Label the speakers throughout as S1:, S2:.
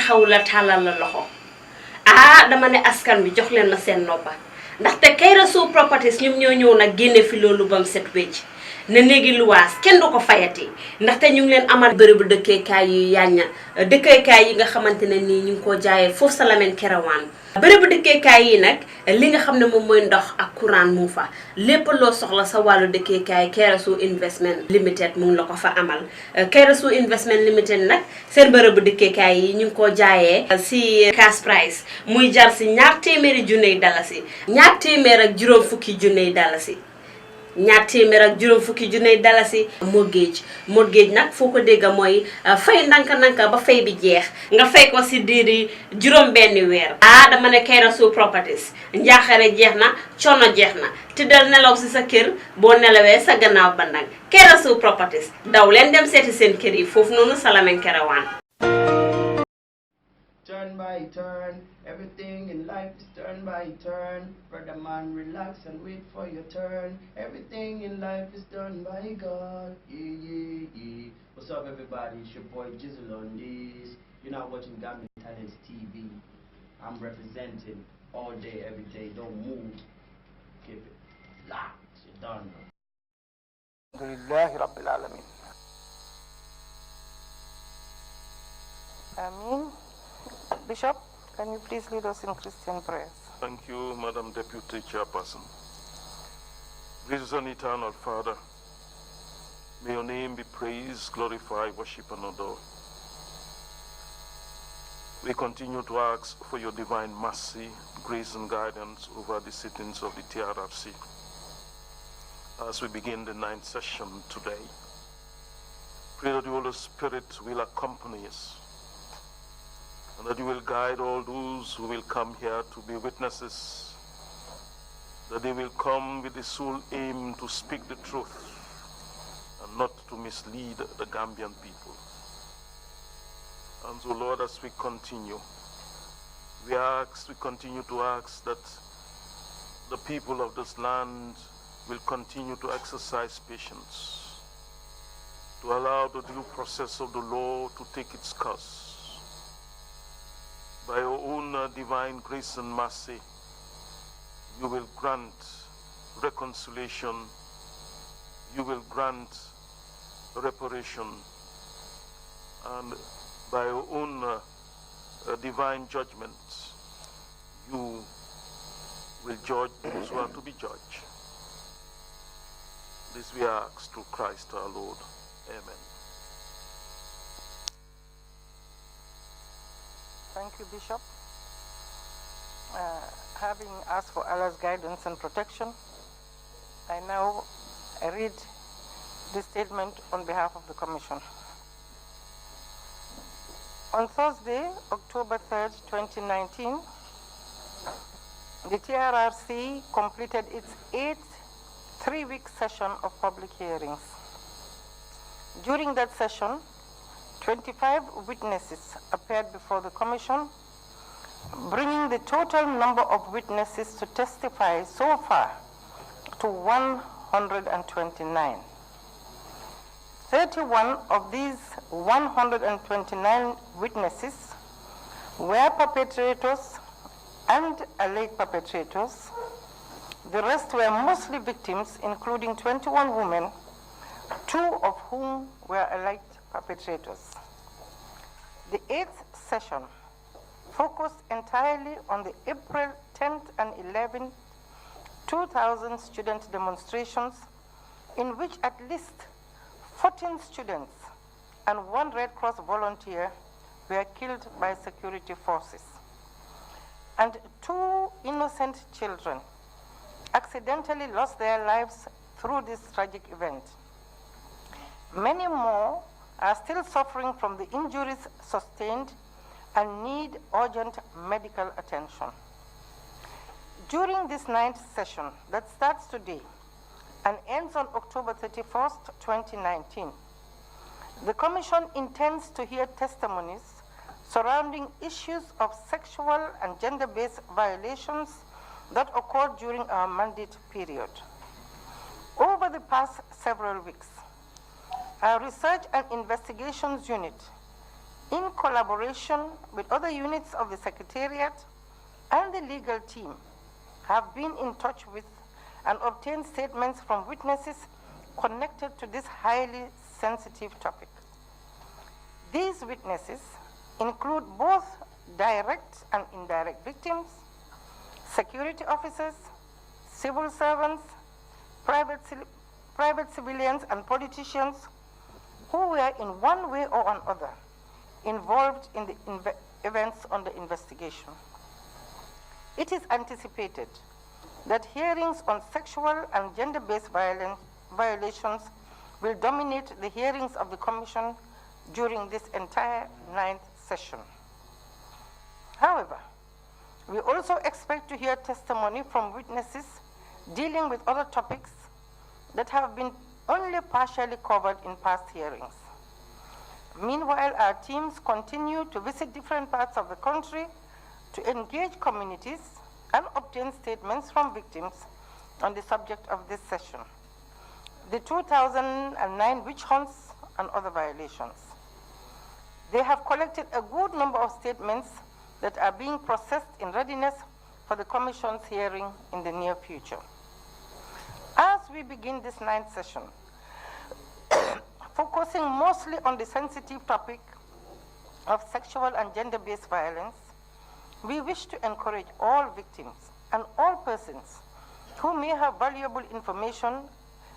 S1: taxaw la tàllal la loxo dama ne askan bi jox leen ma seen noppa ndaxte Trrc Properties ñoom ñoo ñëw nag génne fi loolu bam set wecc ne néegi luwaas kenn du ko fayati ndaxte ñu ngi leen amal bërëbu dëkkeekaay yu yàñña dëkkeekaay yi nga xamante ne nii ñu ngi ko jaayee foofu sa Lamin Kerewan bërëbu dëkkeekaay yi nag li nga xam ne moom mooy ndox ak courant mu fa lépp loo soxla sa wàllu dëkkeekaay Trrc Investment Limited mu ngi la ko fa amal Trrc Investment Limited nag seen bërëbu dëkkeekaay yi ñu ngi ko jaayee si cash price muy jar si $200,000 dalasi $250,000 dalasi $250,000 dalasi mortgage nag foo ko dégg mooy fay nanka ba fay bi jeex nga fay ko si diiri juróom benni weer dama ne Trrc Properties njaaxare jeex na coono jeex na tëddal nelaw si sa kër boo nelawee sa gannaaw bandang Trrc Properties daw leen dem seeti seen kër yi foofu noonu sa Lamin Kerewan.
S2: Turn by turn, everything in life is turn by turn. Brother man, relax and wait for your turn. Everything in life is done by God. Yeah. What's up, everybody? It's your boy Jizzle on this. You're not watching Gambian Talents TV. I'm representing all day, every day. Don't move. Keep it locked. You're done. Alhamdulillahi Rabbil Alamin.
S3: Amin. Bishop, can you please lead us in Christian prayers?
S4: Thank you, Madam Deputy Chairperson. Gracious and eternal Father, may your name be praised, glorified, worshipped, and adored. We continue to ask for your divine mercy, grace, and guidance over the sittings of the TRRC as we begin the 9th session today. Pray that the Holy Spirit will accompany us, and that you will guide all those who will come here to be witnesses, that they will come with the sole aim to speak the truth and not to mislead the Gambian people. And so, Lord, as we continue, we continue to ask that the people of this land will continue to exercise patience, to allow the due process of the law to take its course. By your own divine grace and mercy, you will grant reconciliation, you will grant reparation, and by your own divine judgment, you will judge those who are to be judged. This we ask through Christ our Lord. Amen.
S3: Thank you, Bishop. Having asked for Allah's guidance and protection, I now read this statement on behalf of the Commission. On Thursday, October 3rd, 2019, the TRRC completed its 8th three-week session of public hearings. During that session, 25 witnesses appeared before the Commission, bringing the total number of witnesses to testify so far to 129. 31 of these 129 witnesses were perpetrators and alleged perpetrators. The rest were mostly victims, including 21 women, 2 of whom were alleged perpetrators. The 8th session focused entirely on the April 10th and 11th 2000 student demonstrations, in which at least 14 students and 1 Red Cross volunteer were killed by security forces, and 2 innocent children accidentally lost their lives through this tragic event. Many more are still suffering from the injuries sustained and need urgent medical attention. During this 9th session that starts today and ends on October 31st, 2019, the Commission intends to hear testimonies surrounding issues of sexual and gender-based violations that occurred during our mandate period. Over the past several weeks, our Research and Investigations Unit in collaboration with other units of the Secretariat and the legal team, have been in touch with and obtained statements from witnesses connected to this highly sensitive topic. These witnesses include both direct and indirect victims, security officers, civil servants, private civilians, and politicians who were in one way or another involved in the events under investigation. It is anticipated that hearings on sexual and gender-based violations will dominate the hearings of the Commission during this entire 9th session. However, we also expect to hear testimony from witnesses dealing with other topics that have been only partially covered in past hearings. Meanwhile, our teams continue to visit different parts of the country to engage communities and obtain statements from victims on the subject of this session, the 2009 witch hunts and other violations. They have collected a good number of statements that are being processed in readiness for the Commission's hearing in the near future. As we begin this 9th session, focusing mostly on the sensitive topic of sexual and gender-based violence, we wish to encourage all victims and all persons who may have valuable information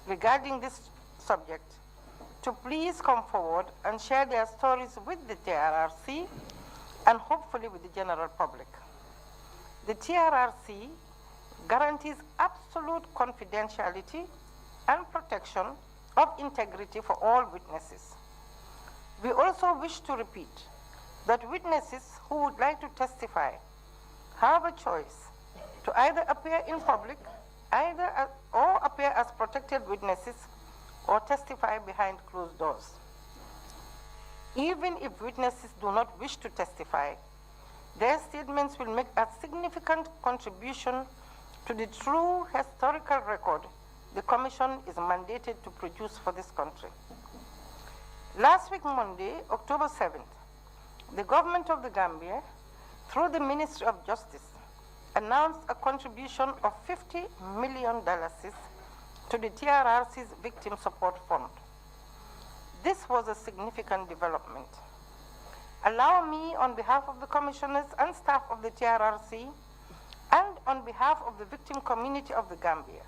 S3: regarding this subject to please come forward and share their stories with the TRRC and hopefully with the general public. The TRRC guarantees absolute confidentiality and protection of integrity for all witnesses. We also wish to repeat that witnesses who would like to testify have a choice to either appear in public or appear as protected witnesses or testify behind closed doors. Even if witnesses do not wish to testify, their statements will make a significant contribution to the true historical record the Commission is mandated to produce for this country. Last week, Monday, October 7th, the government of the Gambia, through the Ministry of Justice, announced a contribution of $50 million to the TRRC's Victim Support Fund. This was a significant development. Allow me, on behalf of the commissioners and staff of the TRRC, and on behalf of the victim community of the Gambia,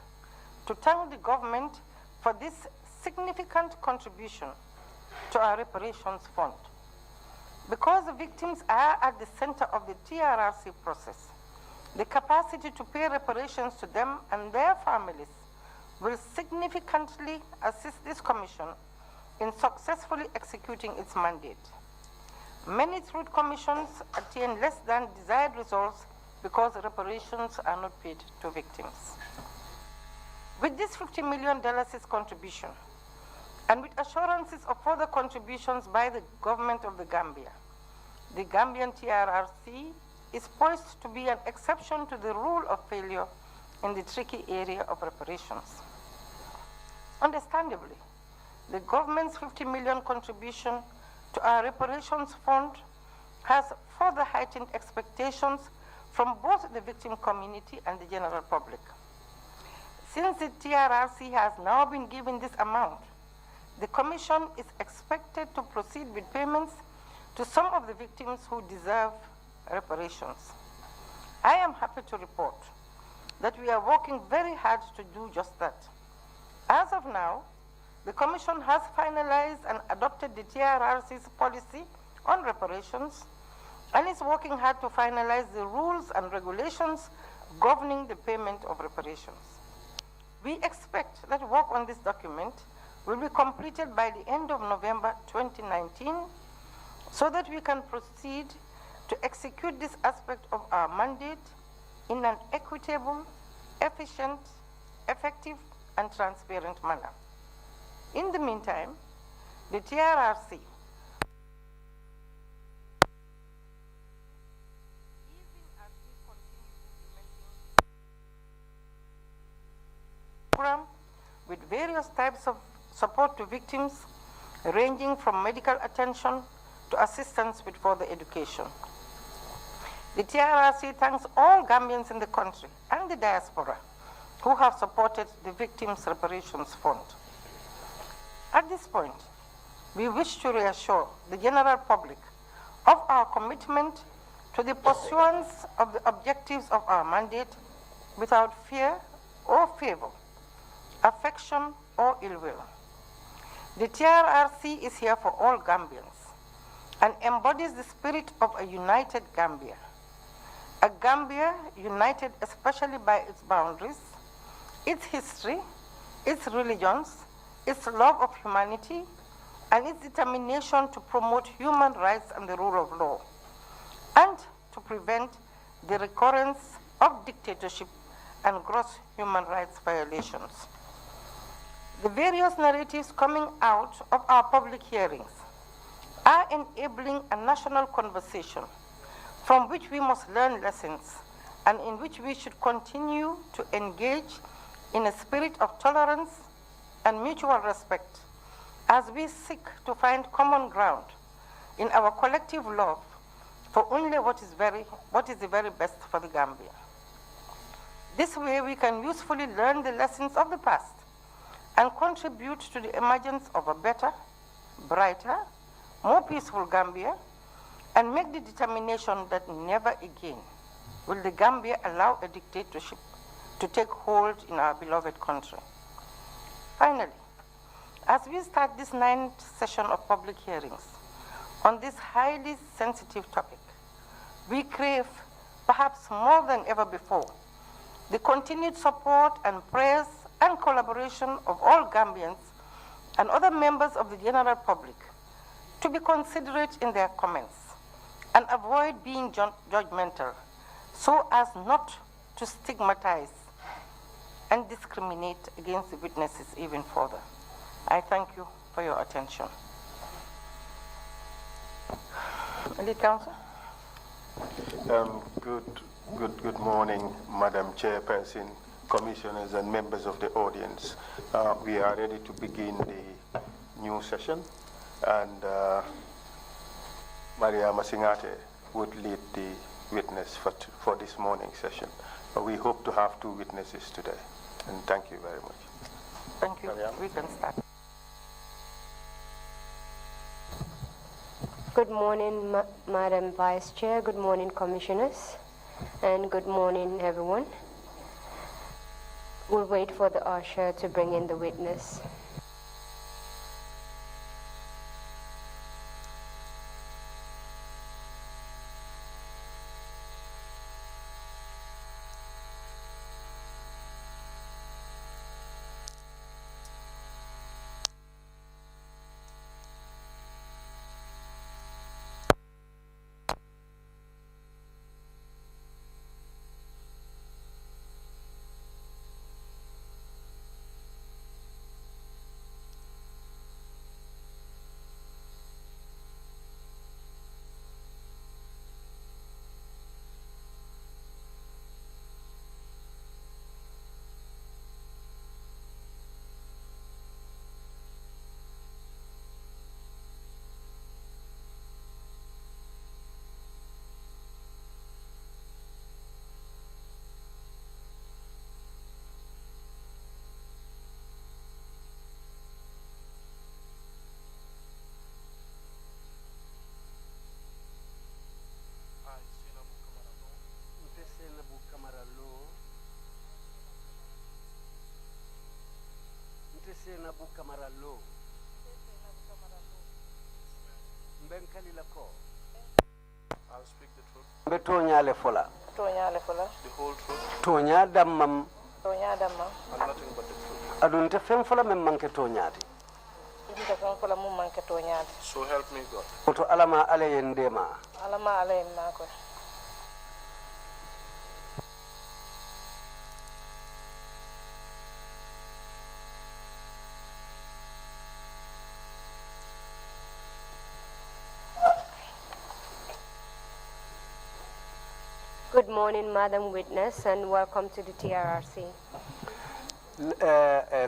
S3: to thank the government for this significant contribution to our reparations fund. Because the victims are at the center of the TRRC process, the capacity to pay reparations to them and their families will significantly assist this commission in successfully executing its mandate. Many truth commissions attain less than desired results because reparations are not paid to victims. With this $50 million contribution, and with assurances of further contributions by the government of the Gambia, the Gambian TRRC is poised to be an exception to the rule of failure in the tricky area of reparations. Understandably, the government's $50 million contribution to our reparations fund has further heightened expectations from both the victim community and the general public. Since the TRRC has now been given this amount, the Commission is expected to proceed with payments to some of the victims who deserve reparations. I am happy to report that we are working very hard to do just that. As of now, the Commission has finalized and adopted the TRRC's policy on reparations and is working hard to finalize the rules and regulations governing the payment of reparations. We expect that work on this document will be completed by the end of November 2019 so that we can proceed to execute this aspect of our mandate in an equitable, efficient, effective, and transparent manner. In the meantime, the TRRC program with various types of support to victims, ranging from medical attention to assistance with further education. The TRRC thanks all Gambians in the country and the diaspora who have supported the Victims' Reparations Fund. At this point, we wish to reassure the general public of our commitment to the pursuance of the objectives of our mandate without fear or favor, affection or ill will. The TRRC is here for all Gambians and embodies the spirit of a united Gambia. A Gambia united especially by its boundaries, its history, its religions, its love of humanity, and its determination to promote human rights and the rule of law, and to prevent the recurrence of dictatorship and gross human rights violations. The various narratives coming out of our public hearings are enabling a national conversation from which we must learn lessons and in which we should continue to engage in a spirit of tolerance and mutual respect as we seek to find common ground in our collective love for only what is the very best for the Gambia. This way we can usefully learn the lessons of the past and contribute to the emergence of a better, brighter, more peaceful Gambia, and make the determination that never again will the Gambia allow a dictatorship to take hold in our beloved country. Finally, as we start this 9th session of public hearings on this highly sensitive topic, we crave, perhaps more than ever before, the continued support and prayers and collaboration of all Gambians and other members of the general public to be considerate in their comments and avoid being judgmental so as not to stigmatize and discriminate against the witnesses even further. I thank you for your attention. Lead Counsel.
S5: Good morning, Madam Chairperson, Commissioners and members of the audience. We are ready to begin the new session, and Maria Masingate would lead the witness for this morning's session. We hope to have 2 witnesses today, and thank you very much.
S3: Thank you. We can start.
S6: Good morning, Madam Vice Chair. Good morning, Commissioners. And good morning, everyone. We'll wait for the usher to bring in the witness.
S7: Sainabou Camara Lowe. Sainabou Camara Lowe.
S4: I'll speak the truth,
S7: Betoñale fola.
S4: the whole truth,
S7: Toña dammam
S4: and nothing but the truth.
S7: adunte fen fola mem manke toñati.
S4: So help me God.
S7: Oto alama ale yendema.
S6: Good morning, Madam Witness, and welcome to the TRRC.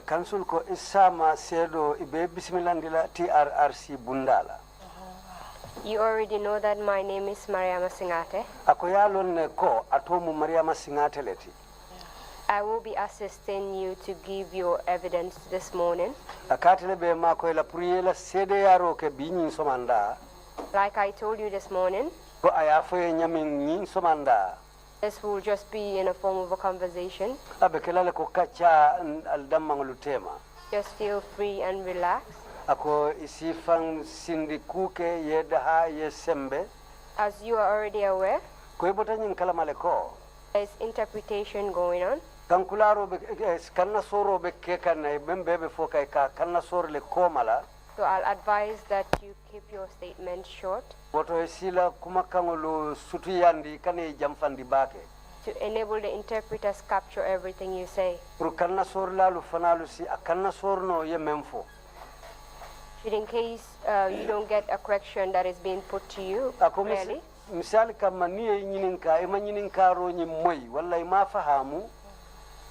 S7: Council ko isama sedo ibe bismillah ndila TRRC bundala.
S6: You already know that my name is Mariama Singate.
S7: ako yalon ne ko atomu mariama singate leti
S6: I will be assisting you to give your evidence this morning.
S7: akatele be ma ko la puriyela sede yaro ke binyin somanda
S6: Like I told you this morning,
S7: ko aya foye nyamin nyin somanda
S6: this will just be in a form of a conversation.
S7: abe kelale ko kacha al dammanglu tema
S6: Just feel free and relax.
S7: ako isifang sindi kuke yedaha ye sembe
S6: As you are already aware,
S7: ko ibota nyin kalamale ko
S6: there is interpretation going on.
S7: kankularo be kanna soro be ke kanna membe be fokai ka kanna sorle ko mala
S6: So I'll advise that you keep your statement short
S7: woto sila kuma kangolo sutuyandi kane jamfandi bake
S6: to enable the interpreters capture everything you say.
S7: pour kanna sorlalu fanalu si akanna sorno ye memfo
S6: Should in case you don't get a correction that is being put to you
S7: ako
S6: clearly,
S7: misali kama niye nyininka ema nyininka ro nyi moy walla ma fahamu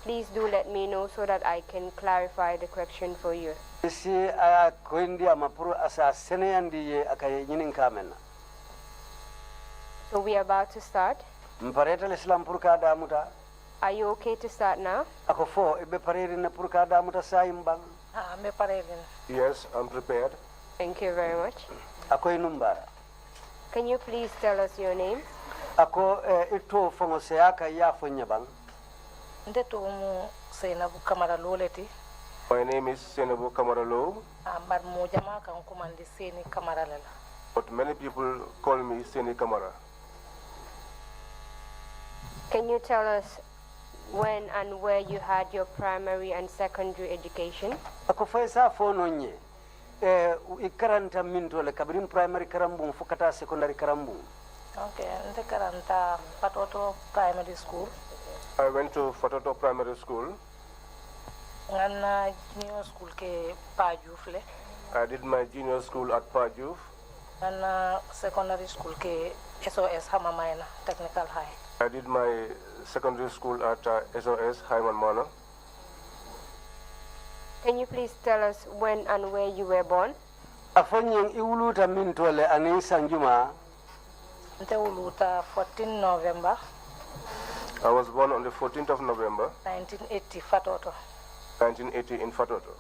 S6: please do let me know so that I can clarify the correction for you.
S7: si a ko indi ama pour asa seneyandi ye akay nyininka menna
S6: So we are about to start.
S7: mpareta l'islam pour ka damuta
S6: Are you okay to start now?
S7: ako fo e be pareri na pour ka damuta sayimbang
S8: Me parelen.
S5: Yes, I'm prepared.
S6: Thank you very much.
S7: akoy numbara
S6: Can you please tell us your names?
S7: ako ito fongo se aka ya fo nyabang
S8: Ndeto mu Sainabou Camara Lowe leti.
S5: My name is Sainabou Camara Lowe,
S8: Ambar mo jama kan kumandi Seni Camara lala.
S5: but many people call me Seni Camara.
S6: Can you tell us when and where you had your primary and secondary education?
S7: ako fay sa fo no nye ikaranta minto le kabrin primary karambung fukata secondary karambung
S8: Okay, nde karanta Patoto Primary School.
S5: I went to Fatoto Primary School.
S8: Ngana junior school ke Pajuf le.
S5: I did my junior school at Pajuf.
S8: Ngana secondary school ke SOS Hamamayana Technical High.
S5: I did my secondary school at SOS Hyman Manor.
S6: Can you please tell us when and where you were born?
S7: afonyen iwuluta minto le ani sanjuma
S8: Nte uluta 14 November
S5: I was born on the 14th of November,
S8: 1980 Fatoto.
S5: 1980 in Fatoto.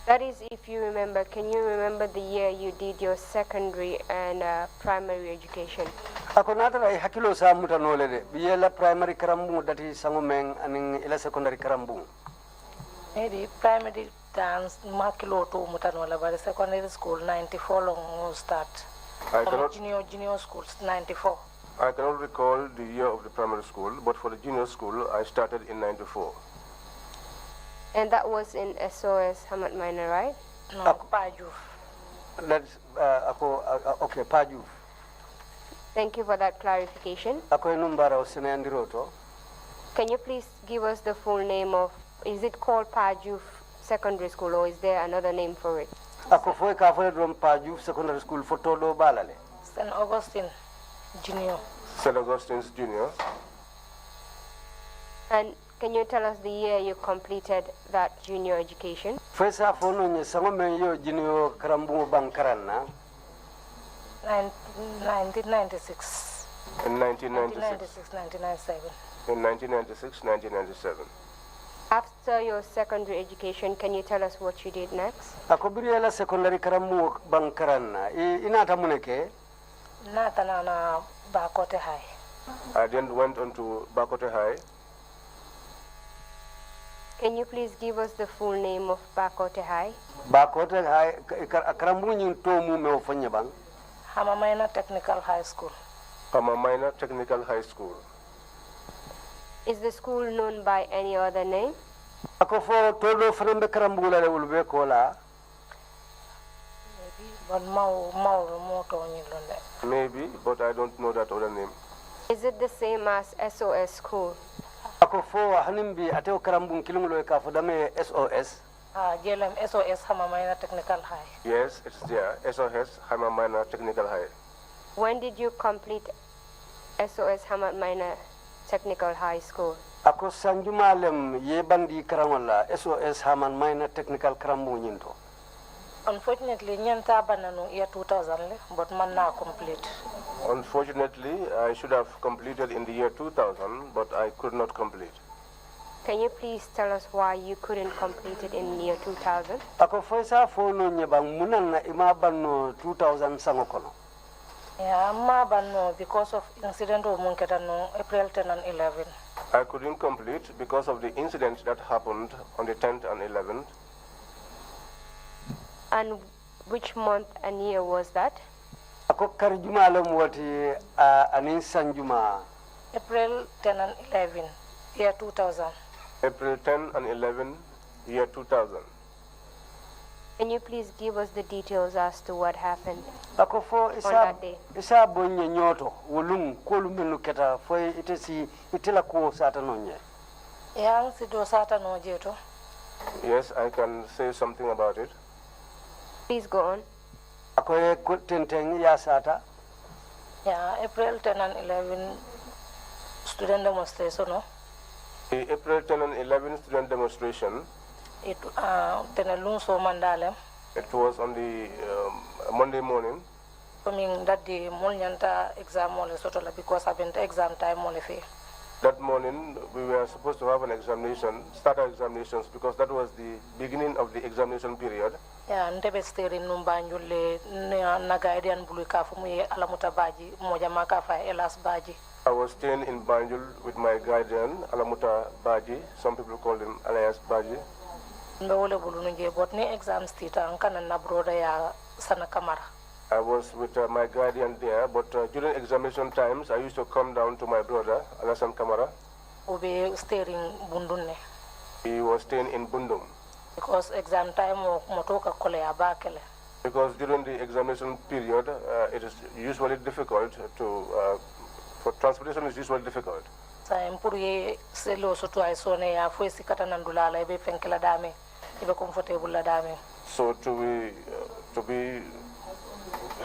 S6: That is, if you remember, can you remember the year you did your secondary and primary education?
S7: ako natara ay hakilo sa muta nole de biyela primary karambung dati sangumeng aning ila secondary karambung
S8: Maybe primary dance makilo to mutanola, but secondary school 94 long will start. Junior school 94.
S5: I cannot recall the year of the primary school, but for the junior school, I started in 94.
S6: And that was in SOS Hamad Minor, right?
S8: No, Pajuf.
S7: that's okay paju
S6: Thank you for that clarification.
S7: ako numbara osene andiroto
S6: Can you please give us the full name of, is it called Pajuf Secondary School or is there another name for it?
S7: ako foy ka foy drum paju secondary school photo do balale
S8: St. Augustine Junior.
S5: St. Augustine's Junior.
S6: And can you tell us the year you completed that junior education?
S7: foy sa fono nye sangumeng yo jinio karambung bangkaranna
S8: 1996.
S5: In 1996.
S8: 1996, 1997.
S5: In 1996, 1997.
S6: After your secondary education, can you tell us what you did next?
S7: ako biriela secondary karambung bangkaranna inata muneke
S8: Natana na Bakote High.
S5: I then went on to Bakote High.
S6: Can you please give us the full name of Bakote High?
S7: bakote hay karambung nyin to mu me ofanya bang
S8: Hamamayana Technical High School.
S5: Pama Minor Technical High School.
S6: Is the school known by any other name?
S7: ako fo todo frembe karambula le ulbe kola
S8: But Moto Nilunde.
S5: Maybe, but I don't know that other name.
S6: Is it the same as SOS school?
S7: ako fo hanimbi ateo karambung kilungulo ka fo dame SOS
S8: JLM SOS Hamamayana Technical High.
S5: Yes, it's there. SOS Hyman Minor Technical High.
S6: When did you complete SOS Hamad Minor Technical High School?
S7: ako sanjumalem ye bandi karangola SOS Haman Minor Technical Karambu nyinto
S8: Unfortunately, nyanta banano year 2000, but man na complete.
S5: Unfortunately, I should have completed in the year 2000, but I could not complete.
S6: Can you please tell us why you couldn't complete it in year 2000?
S7: Ako foisa fono nyebang munana ima banno 2000 sangokono.
S8: Yeah, ma banno because of incident of munketano April 10 and 11.
S5: I couldn't complete because of the incident that happened on the 10th and 11th.
S6: And which month and year was that?
S7: Ako karjuma alam wati anin sanjuma.
S8: April 10 and 11, year 2000.
S5: April 10 and 11, year 2000.
S6: Can you please give us the details as to what happened
S7: Ako fo
S6: on that day?
S7: isa bonye nyoto wolum kolumelu keta fo itesi itela ko sata nonye.
S8: Yang si do sata no jeto.
S5: Yes, I can say something about it.
S6: Please go on.
S7: Ako e tenteng ya sata.
S8: Yeah, April 10 and 11 student demonstration, no?
S5: The April 10 and 11 student demonstration,
S8: It tenelun so mandalem.
S5: it was on the Monday morning.
S8: Coming that day, mol nyanta exam mole sotola because I've been exam time mole fe.
S5: That morning, we were supposed to have an examination, start our examinations, because that was the beginning of the examination period.
S8: Yeah, ndebe steri numbanjule na guardian bulu ka fu mu alamuta baji moja maka fa elas baji.
S5: I was staying in Banjul with my guardian, Alamuta Baji. Some people call him alias Baji.
S8: Mbewole bulu nje but ni exam stita nkana na broda ya sana Camara.
S5: I was with my guardian there, but during examination times, I used to come down to my brother, Alasan Camara.
S8: Ube steering bundunne.
S5: He was staying in Bundum.
S8: Because exam time motoka kole ya bakele.
S5: Because during the examination period, it is usually difficult to, for transportation is usually difficult.
S8: Sa impuru ye selo soto ay sone ya fo sikata nandulala ebe fenkela dame. Ibe comfortable la dame.
S5: So to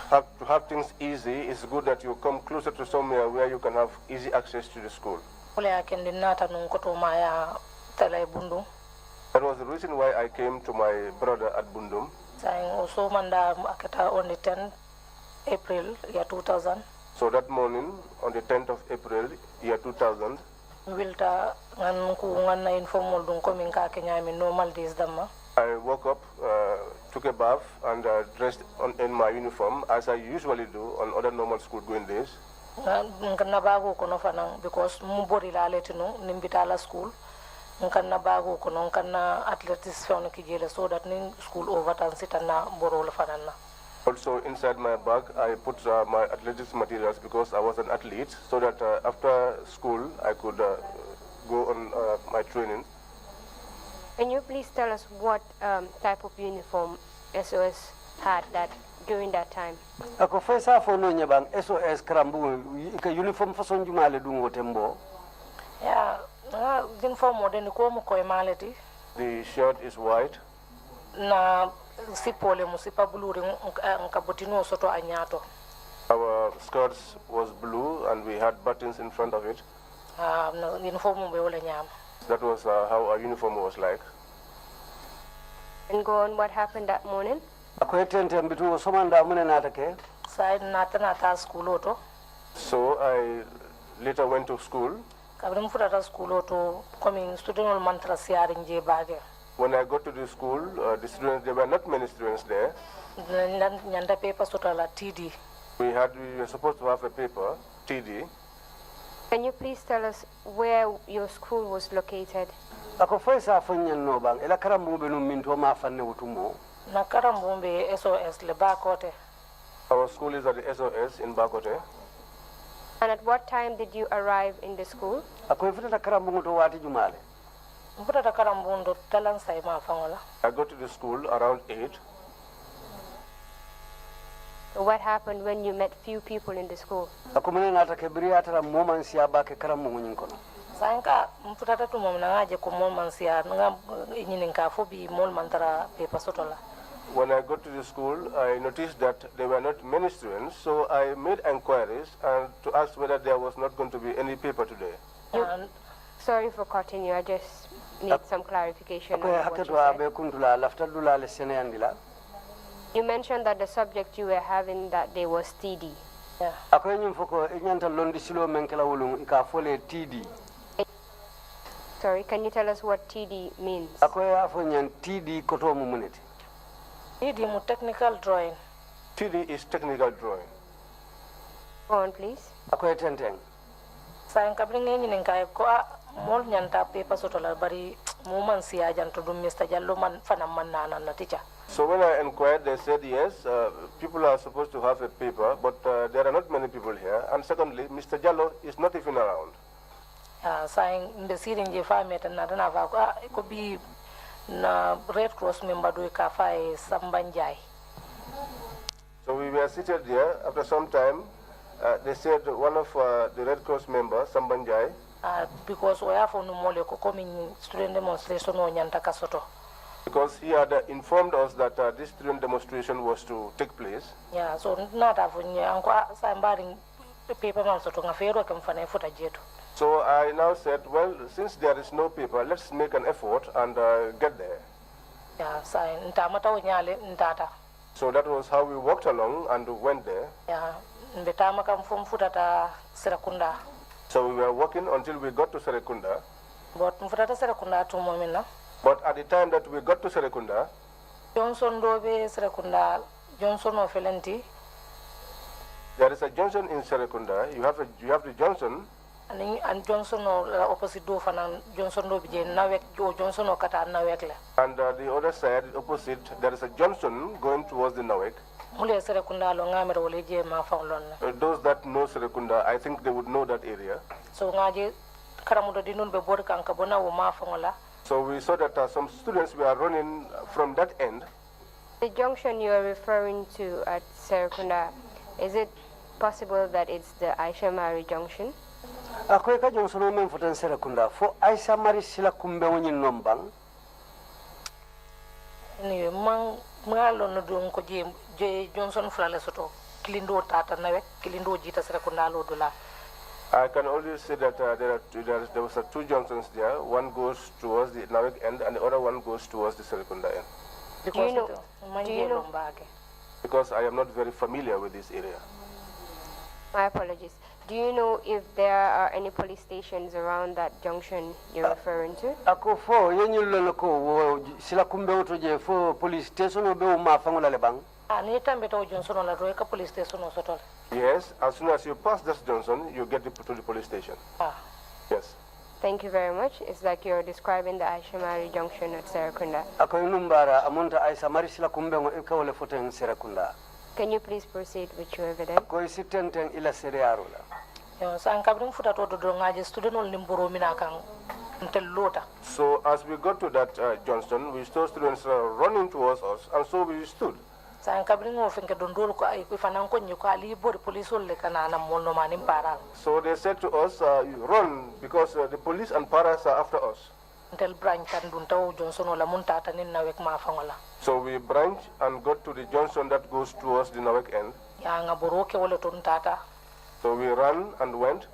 S5: have things easy, it's good that you come closer to somewhere where you can have easy access to the school.
S8: Kole ya kendi nata nunkoto maya tele bundu.
S5: That was the reason why I came to my brother at Bundum.
S8: Saying also manda akata on the 10th April year 2000.
S5: So that morning, on the 10th of April, year 2000,
S8: Wilta ngan ku ngan na informal dun ko min ka kenya min normal days dama.
S5: I woke up, took a bath, and dressed in my uniform, as I usually do on other normal school-going days.
S8: Ngan bago ko no fanang because mu bori la letino nimbita la school. Ngan bago ko no ngan athletics fon ki jele so that nin school overtime sitana boro la fanana.
S5: Also, inside my bag, I put my athletics materials because I was an athlete, so that after school, I could go on my training.
S6: Can you please tell us what type of uniform SOS had during that time?
S7: Ako foisa fono nyebang SOS krambu ika uniform fason jumale dungo tembo.
S8: Yeah, uniform modern ko mo koy maleti.
S5: The shirt is white.
S8: Na sipole musipa buluri nkabotino soto anyato.
S5: Our skirts was blue and we had buttons in front of it.
S8: Uniform be wala nyam.
S5: That was how our uniform was like.
S6: And go on, what happened that morning?
S7: Ako etente mbitu somanda mune natake.
S8: Side nata school auto.
S5: So I later went to school.
S8: Kabrim furata school auto coming student ol mantra siaring je bage.
S5: When I got to the school, the students, there were not many students there.
S8: Nyanda paper sota la TD.
S5: We were supposed to have a paper, TD.
S6: Can you please tell us where your school was located?
S7: Ako foisa fonyen no bang ela karambu be no minto ma fanne wutumo.
S8: Na karambumbe SOS le bakote.
S5: Our school is at the SOS in Bakote.
S6: And at what time did you arrive in the school?
S7: Ako ifita karambu to wati jumale.
S8: Mfurata karambundo talan sai ma fangola.
S5: I got to the school around 8.
S6: So what happened when you met few people in the school?
S7: Ako mune natake briata moman siya ba ke karambu nkono.
S8: Sanka mfurata tu mom na ngaje ko mol man sia nga nyinin ka fobi mol mantara paper sotola.
S5: When I got to the school, I noticed that there were not many students, so I made inquiries and to ask whether there was not going to be any paper today.
S6: Sorry for cutting you, I just need some clarification on what you
S7: Ako
S6: said.
S7: be kuntula lafta dula le sene andila.
S6: You mentioned that the subject you were having that day was TD.
S8: Yeah.
S7: Ako nyum foko inyanta londi silo menkela wulung ika fole TD.
S6: Sorry, can you tell us what TD means?
S7: Ako ya fo nyan TD koto mu muneti.
S8: TD mu technical drawing.
S5: TD is technical drawing.
S6: Go on, please.
S7: Ako ya tenteng.
S8: Sain kabring ngin kay ko mol nyanta paper sotola bari mu man siya janto dum Mr. Jallo man fanam man na teacher.
S5: So when I inquired, they said yes, people are supposed to have a paper, but there are not many people here. And secondly, Mr. Jallo is not even around.
S8: Sain the sirin je fa meta na dana fa ko bi na Red Cross member do ka fa Sambanjai.
S5: So we were seated there. After some time, they said one of the Red Cross members, Sambanjai,
S8: because we have no mole ko coming student demonstration o nyanta kasoto.
S5: because he had informed us that this student demonstration was to take place.
S8: Yeah, so not have anko sambaring paper man soto nga fero kam fana futa jeto.
S5: So I now said, well, since there is no paper, let's make an effort and get there.
S8: Yeah, sain ntamata o nyale ntata.
S5: So that was how we walked along and went there.
S8: Yeah, mbetama kam fom futata Serakunda.
S5: So we were walking until we got to Serekunda.
S8: But mfutata Serakunda to momina.
S5: But at the time that we got to Serekunda,
S8: Johnson dobe Serakunda, Johnson of Felenti,
S5: there is a junction in Serekunda. You have the Johnson,
S8: and Johnson or opposite do fanan Johnson dobe nawek o Johnson or kata nawekle.
S5: and the other side, opposite, there is a Johnson going towards the Nawek.
S8: Mule Serakunda lo ngamere oleje ma faulon.
S5: Those that know Serekunda, I think they would know that area.
S8: So ngaje karamudo dinun be bor kanka bona wo ma fangola.
S5: So we saw that some students were running from that end.
S6: The junction you are referring to at Serakunda, is it possible that it's the Aisha Mari junction?
S7: Ako ka Johnson o men fotan Serakunda fo Aisha Mari sila kumbe woni nombang.
S8: Ni mangalo no dum ko je Johnson flale soto kilindo tata nawek kilindo jita Serakunda lo dola.
S5: I can only say that there was two junctions there. One goes towards the Nawek end and the other one goes towards the Serekunda end.
S6: Do you know?
S5: Because I am not very familiar with this area.
S6: My apologies. Do you know if there are any police stations around that junction you're referring to?
S7: Ako fo yenyul loko wo sila kumbe oto je fo police station o be o ma fangola le bang.
S8: Ni tambe to Johnson la roeka police station o soto.
S5: Yes, as soon as you pass this junction, you get to the police station. Yes.
S6: Thank you very much. It's like you're describing the Aisha Mari junction at Serakunda.
S7: Ako numbara amonta Aisha Mari sila kumbe ngo ikawole foten Serakunda.
S6: Can you please proceed with your evidence?
S7: Ko isitenten ila seriarula.
S8: Yo san kabrin futa to do ngaje student ol nimboro mina kan ntel lota.
S5: So as we got to that junction, we saw students running towards us, and so we stood.
S8: San kabrin o fenke dondol ko ay ko fanan ko nyuko ali bor police ol le kana na molno manim para.
S5: So they said to us, run, because the police and paras are after us.
S8: Ntel branch tan dun taw Johnson ola munta tanin nawek ma fangola.
S5: So we branched and got to the junction that goes towards the Nawek end.
S8: Ya nga boroke wala ton tata.
S5: So we ran and went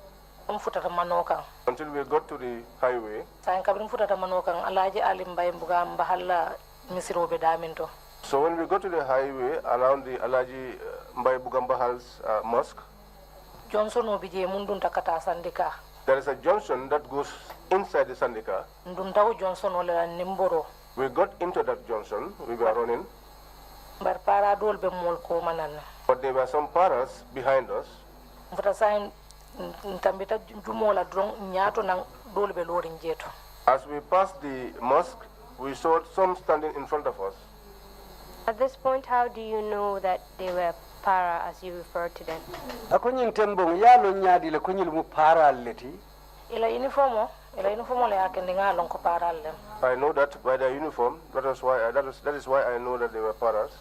S8: Futata manokan.
S5: until we got to the highway.
S8: San kabrin futata manokan alaji alim bay mbuga mbahalla misirobe daminto.
S5: So when we got to the highway around the Alaji Mbai Bugambahal's mosque,
S8: Johnson obije mundun takata sandika.
S5: there is a junction that goes inside the Sandika.
S8: Ndundaw Johnson wala nimboro.
S5: We got into that junction, we were running,
S8: Bar para dol be mol ko manan.
S5: but there were some paras behind us.
S8: Futa sain tambita jumola drong nyato nang dol be lorin jeto.
S5: As we passed the mosque, we saw some standing in front of us.
S6: At this point, how do you know that they were para as you refer to them?
S7: Ako nyin tembong yalo nyaadi le kunyil mu para leti.
S8: Ila uniformo le akende ngalon ko para lem.
S5: I know that by their uniform. That is why I know that they were paras.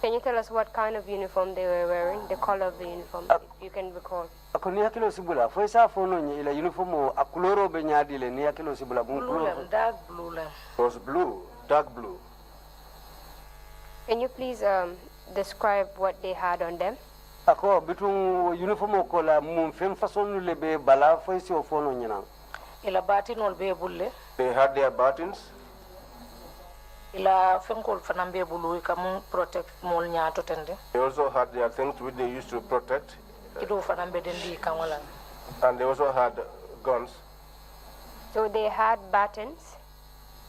S6: Can you tell us what kind of uniform they were wearing, the color of the uniform, if you can recall?
S7: Ako ni hakilo sibula fo isa fo no ila uniform o akuloro be nyaadi le ni hakilo sibula mu
S8: Blue lem, dark blue lem.
S5: It was blue, dark blue.
S6: Can you please describe what they had on them?
S7: Ako bitung uniform ko la mum fem façon le be bala fo isi o fo no nyina.
S8: Ila batinol be bulle.
S5: They had their batons.
S8: ila fenkol fanambe bulu kamu protect mol nyaato tende.
S5: They also had their things which they used to protect.
S8: Kido fanambe dendi kangola.
S5: And they also had guns.
S6: So they had batons.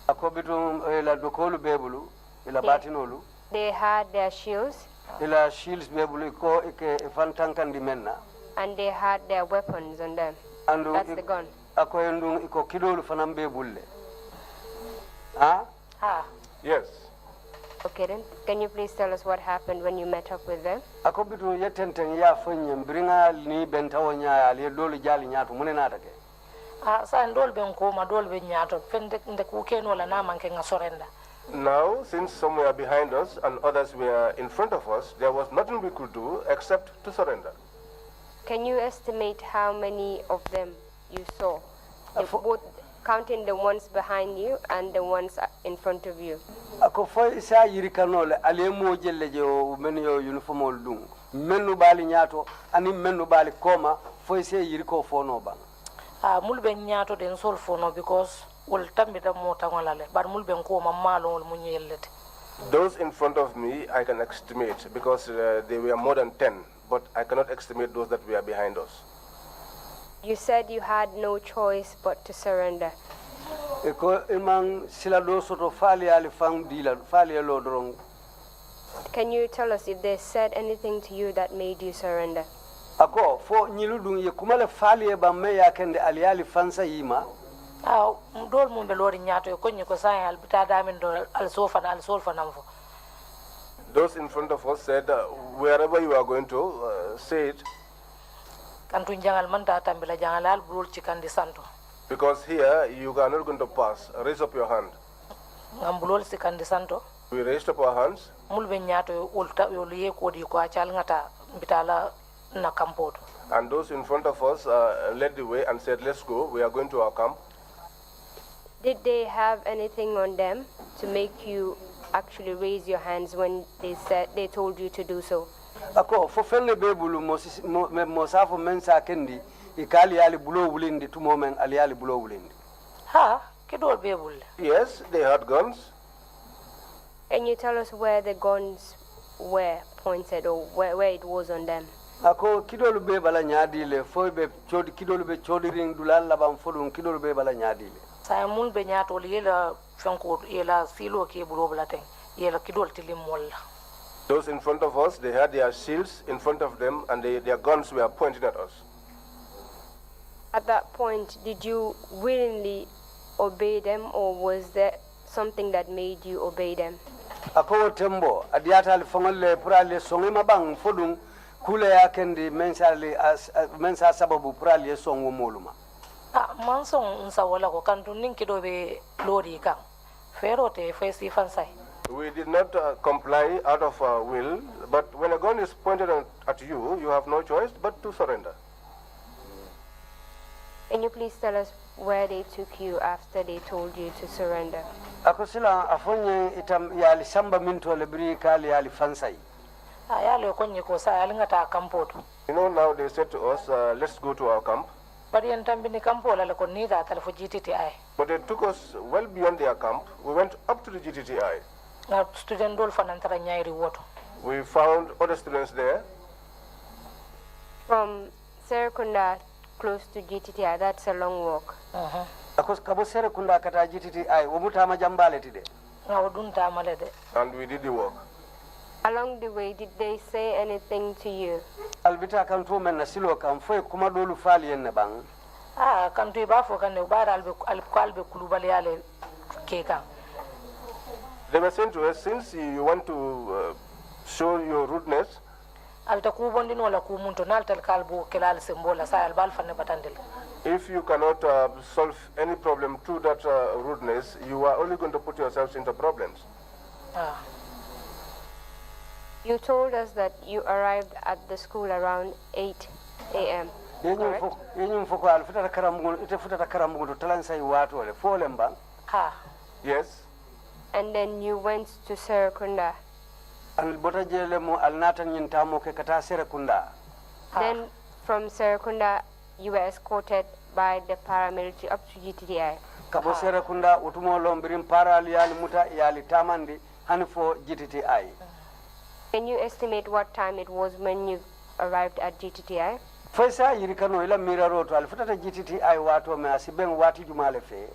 S7: Akobitum ila dokolu bebulu ila batinolu.
S6: They had their shields.
S7: Ila shields bebulu ko ike fantankandi menna.
S6: And they had their weapons on them.
S7: Andu
S6: That's the gun.
S7: Akoyendung iko kidolu fanambe bulle. Huh?
S8: Ha.
S5: Yes.
S6: Okay then, can you please tell us what happened when you met up with them?
S7: Akobitu yetenten ya fonye mbringa ni bentawo nya ali dolu jali nyatu munena take.
S8: Sa ndol ben ko ma dol ben nyaato fende ku keno la na manke nga surrender.
S5: Now, since some were behind us and others were in front of us, there was nothing we could do except to surrender.
S6: Can you estimate how many of them you saw? Both counting the ones behind you and the ones in front of you.
S7: Ako fo isa yiri kanole ale mo jelle je o men yo uniform ol dum mennu bali nyaato ani mennu bali koma fo isa yiri ko fo no bang
S8: Mul ben nyaato den sol fono because wol tambita mo tangolale bar mul ben ko ma malo wol mun yellete.
S5: Those in front of me, I can estimate because they were more than 10, but I cannot estimate those that were behind us.
S6: You said you had no choice but to surrender.
S7: Eko imang sila do soto fali ali fang dila fali lo drong.
S6: Can you tell us if they said anything to you that made you surrender?
S7: Ako fo nyiludun ye kumale fali e bamme ya kende ali ali fansa yima.
S8: Dol mun be lori nyaato ko nyiko sa al bitada min do al sofa namfo.
S5: Those in front of us said, wherever you are going to, say it.
S8: Kantu jangal man ta tambila jangal al brul cikandi santo.
S5: Because here, you are not going to pass. Raise up your hand.
S8: Ngambulol sikandi santo.
S5: We raised up our hands.
S8: Mul be nyaato ulta yoliye ko di ko achal ngata bitala na kampoto.
S5: And those in front of us led the way and said, let's go. We are going to our camp.
S6: Did they have anything on them to make you actually raise your hands when they told you to do so?
S7: Ako fo fenne bebulu mosafo mensa kendi ikali ali bulo wulindi tumo men ali ali bulo wulindi.
S8: Ha, kidol bebulle.
S5: Yes, they had guns.
S6: Can you tell us where the guns were pointed or where it was on them?
S7: Ako kidolu be bala nyaadile fo be chodi kidolu be chodi ring dulal labam fodun kidolu be bala nyaadile.
S8: Mul be nyaato yela fanko yela silo ke bulo blaten yela kidol tilim molla.
S5: Those in front of us, they had their shields in front of them and their guns were pointed at us.
S6: At that point, did you willingly obey them or was there something that made you obey them?
S7: Ako tembo adiata al fongolle purale songi mabang fodun kule yakendi mensa sababu purale songo moluma.
S8: Mansong unsa wala ko kantu ninkido be lori kan ferote fe sifan sai.
S5: We did not comply out of will, but when a gun is pointed at you, you have no choice but to surrender.
S6: Can you please tell us where they took you after they told you to surrender?
S7: Ako sila afonye itam yali samba minto lebri kali yali fansai.
S8: Yali konye ko sa yali ngata kampoto.
S5: You know, now they said to us, let's go to our camp.
S8: But they
S5: took us well beyond their camp. We went up to the GTTI. We found other students there.
S6: From Serekunda close to GTTI, that's a long walk.
S5: And we did the walk.
S6: Along the way, did they say anything to you?
S7: Albita kantu men nasilo kan foi kuma dolu fali en bang.
S8: Kantu ba fo kan ubara albe kulubali ale keka.
S5: They were saying to us, since you want to show your rudeness,
S8: alta kubondi no la kumunto naltal kalbo kelal sembola sa albal fanne batandel.
S5: If you cannot solve any problem through that rudeness, you are only going to put yourselves into problems.
S6: You told us that you arrived at the school around 8 a.m.
S5: Yes.
S6: And then you went to Serekunda.
S7: Then from Serekunda,
S6: you were escorted by the paramilitary up to GTTI.
S7: Kabo Serekunda utumo lombirim para yali muta yali tamandi hanifo GTTI.
S6: Can you estimate what time it was when you arrived at GTTI?
S7: Faisa yirikano ila miraro to alfutata GTTI wato me asibeng wati jumale fe.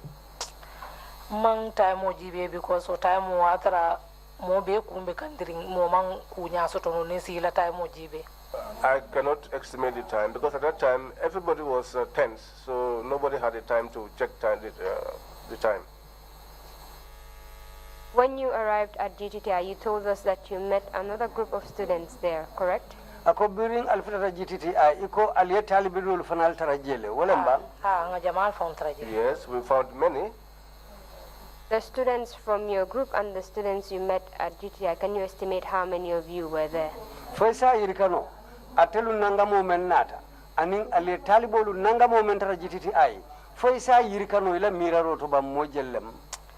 S8: Mang time o jibe because o time o atara mo be kumbe kandiring mo mang kunya soto no nesi ila time o jibe.
S5: I cannot estimate the time because at that time everybody was tense, so nobody had the time to check the time.
S6: When you arrived at GTTI, you told us that you met another group of students there, correct?
S7: Ako biring alfutata GTTI iko aliyeta alibidul fanal tarajele walemba.
S8: Nga jamal found tarajele.
S5: Yes, we found many.
S6: The students from your group and the students you met at GTI, can you estimate how many of you were there?
S7: Faisa yirikano atelu nanga moment nata aning ale talibolu nanga moment tara GTTI Faisa yirikano ila miraro to ba mojellem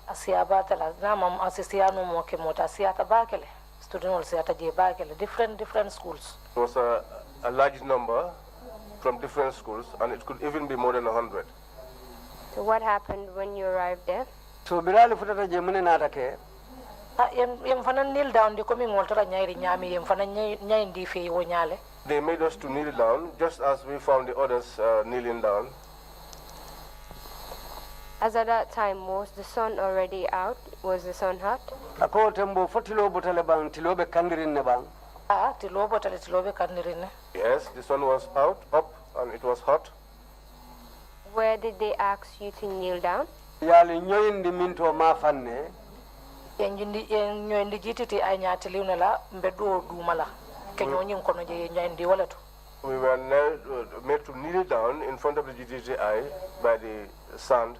S8: Asia batala na mam asisiano mo ke mota asia tabakele student ol sia taje bakele different schools.
S5: It was a large number from different schools, and it could even be more than 100.
S6: So what happened when you arrived there?
S7: So birali futata je mune nata ke
S8: Yem fanan kneel down di komi ngoltara nyairi nyami yem fanan nyai ndi fe wo nyale.
S5: They made us to kneel down, just as we found the others kneeling down.
S6: As at that time, was the sun already out? Was the sun hot?
S7: ako tembo fotilo botale bang tilobe kandirin ne bang
S8: Tilobo tale tilobe kandirine.
S5: Yes, the sun was out, up, and it was hot.
S6: Where did they ask you to kneel down?
S7: yali nyoyindi minto mafanne
S8: Nyoindi GTT ay nyati liwnela mbedo dumala. Kenyo nyin kono je nyoindi wala to.
S5: We were made to kneel down in front of the GTTI by the sand.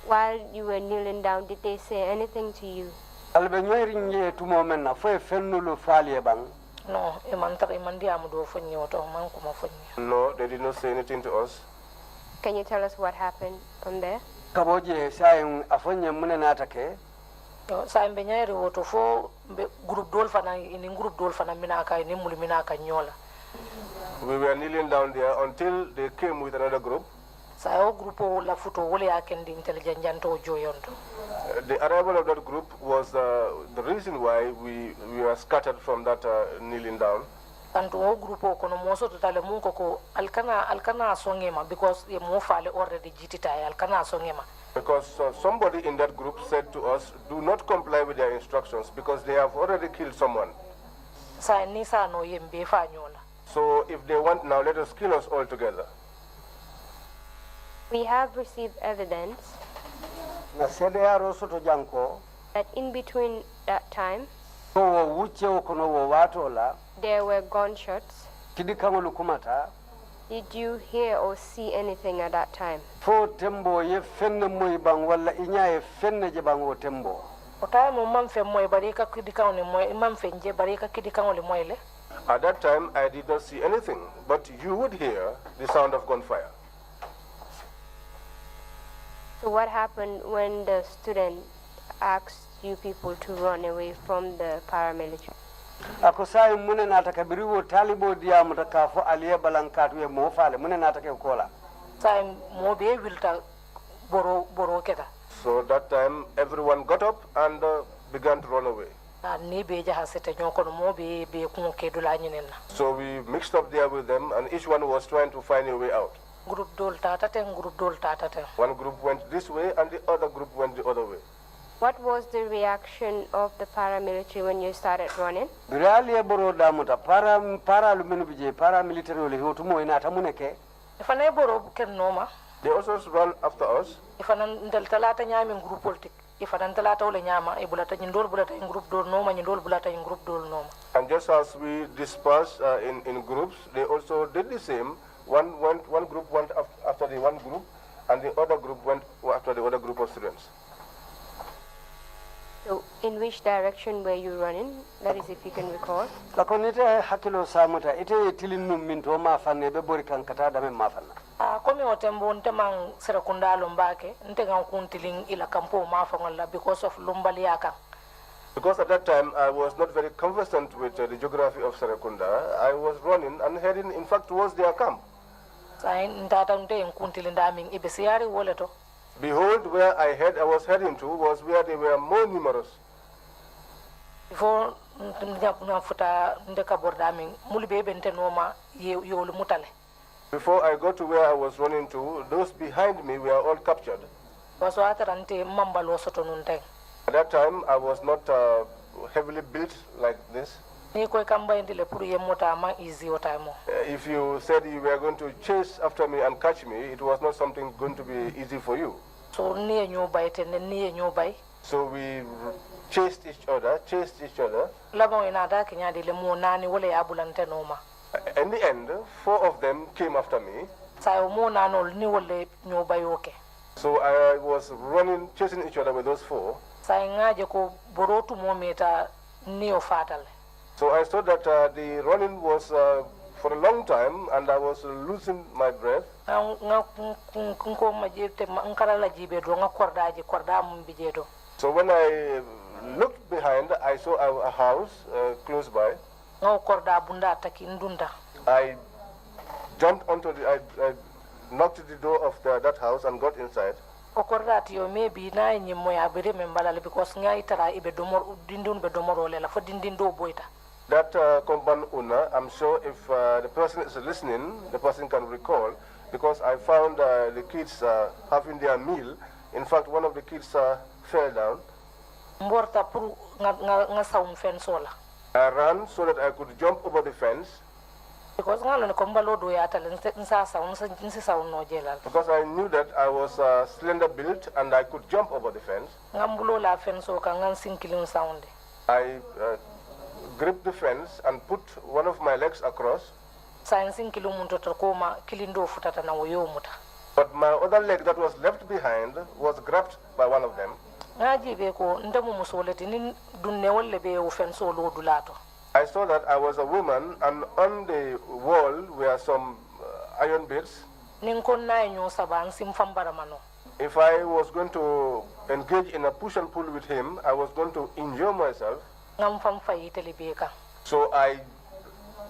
S6: While you were kneeling down, did they say anything to you?
S7: albe nyoyri nye tumo menna fo fennulu falie bang
S8: No, imandi amudo fonyi oto man kuma fonyi.
S5: No, they did not say anything to us.
S6: Can you tell us what happened from there?
S7: kaboje sayin afonye mune nata ke
S8: Sa imbe nyairi woto fo group dol fana ini group dol fana minaka ini muli minaka nyola.
S5: We were kneeling down there until they came with another group.
S8: Sa yo grupo la futo wole yakendi intelligent janto joyondo.
S5: The arrival of that group was the reason why we were scattered from that kneeling down.
S8: Tanto o grupo kono moso totale munko ko alkana songema because ye mo fale already jitita alkana songema.
S5: Because somebody in that group said to us, do not comply with their instructions because they have already killed someone.
S8: Sa ni sa no yembe fa nyola.
S5: So if they want now, let us kill us all together.
S6: We have received evidence
S7: na sede yaro soto janko
S6: that in between that time,
S7: to wo wucce o kono wo watola
S6: there were gunshots.
S7: kidi kangolu kumata
S6: Did you hear or see anything at that time?
S7: fo tembo ye fenne moy bang walla inya ye fenne je bang o tembo
S8: O time mo man fe moy bari ka kidi kan ni moy man fe nje bari ka kidi kan le moy le.
S5: At that time, I did not see anything, but you would hear the sound of gunfire.
S6: So what happened when the student asked you people to run away from the paramilitary?
S7: ako sai mune nata kabiri wo talibo diamu ta ka fo aliye balankatu ye mo fale mune nata ke kola
S8: Sa mo be wilta boro keta.
S5: So that time, everyone got up and began to run away.
S8: Ni be jaha sete nyokono mo be kun ke dula nyinena.
S5: So we mixed up there with them, and each one was trying to find a way out.
S8: Group dol tata ten group dol tata ten.
S5: One group went this way, and the other group went the other way.
S6: What was the reaction of the paramilitary when you started running?
S7: birali e boro damuta para lumenu bije para military ole hotu mo ina ta muneke
S8: Ifana boro ken noma.
S5: They also ran after us.
S8: Ifana ndel talata nyami group politique. Ifana talata ole nyama e bulata nyindol bulata in group dol noma nyindol bulata in group dol noma.
S5: And just as we dispersed in groups, they also did the same. One group went after the one group, and the other group went after the other group of students.
S6: So in which direction were you running? That is, if you can recall.
S7: lakonite hakilo samuta ite tilinu minto ma fanne be bori kan kata da men ma fanna
S8: Komi o tembo nte man serakunda lombake nte kan kuntiling ila kampo mafa ngala because of lumbali yaka.
S5: Because at that time I was not very conversant with the geography of Serekunda. I was running and heading, in fact, towards their camp. Behold, where I was heading to was where they were more numerous.
S8: Before
S5: Before I got to where I was running to, those behind me were all captured. At that time, I was not heavily built like this. If you said you were going to chase after me and catch me, it was not something going to be easy for you. So we chased each other. In the end, 4 of them came after me. So I was running, chasing each other with those 4. So I saw that the running was for a long time, and I was losing my breath. So when I looked behind, I saw a house close by. I jumped onto I knocked the door of that house and got inside. That compound owner, I'm sure if the person is listening, the person can recall, because I found the kids having their meal. In fact, one of the kids fell down. I ran so that I could jump over the fence. Because I knew that I was slender built and I could jump over the fence. I gripped the fence and put one of my legs across. But my other leg that was left behind was grabbed by one of them. I saw that I was a woman, and on the wall were some iron bits. If I was going to engage in a push and pull with him, I was going to injure myself. So I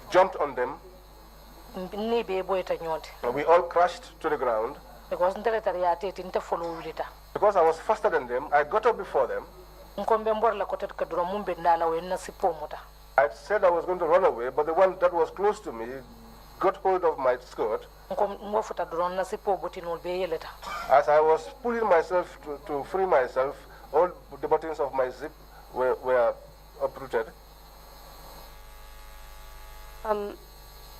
S5: jumped on them. We all crashed to the ground. Because I was faster than them, I got up before them. I said I was going to run away, but the one that was close to me got hold of my skirt. As I was pulling myself to free myself, all the buttons of my zip were uprooted.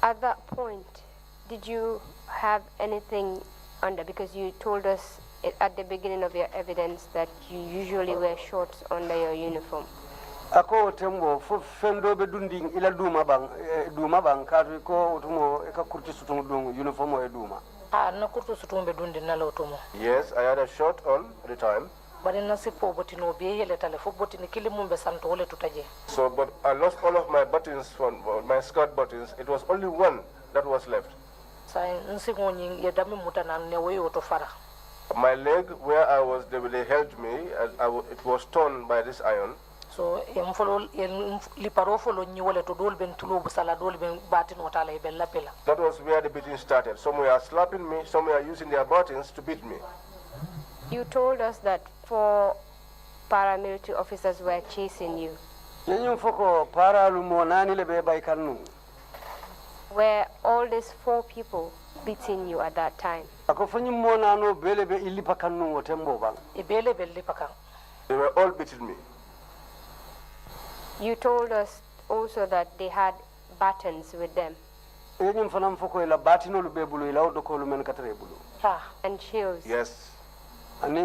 S6: At that point, did you have anything under? Because you told us at the beginning of your evidence that you usually wear shorts under your uniform.
S7: Ako tembo fendo be dunding ila duma bang katu ko utumo eka kurti sutumu dung uniform e duma.
S8: Na kurti sutumu be dundi na lo utumo.
S5: Yes, I had a shirt on at the time.
S8: Bari na sipo botino be yele tale fo botini kilimumbe santo ole tutaje.
S5: So but I lost all of my buttons from my skirt buttons. It was only one that was left. My leg, where they held me, it was torn by this iron. So that was where the beating started. Some were slapping me, some were using their buttons to beat me.
S6: You told us that 4 paramilitary officers were chasing you. Were all these 4 people beating you at that time?
S5: They were all beating me.
S6: You told us also that they had batons with them. And shields.
S5: Yes.
S6: And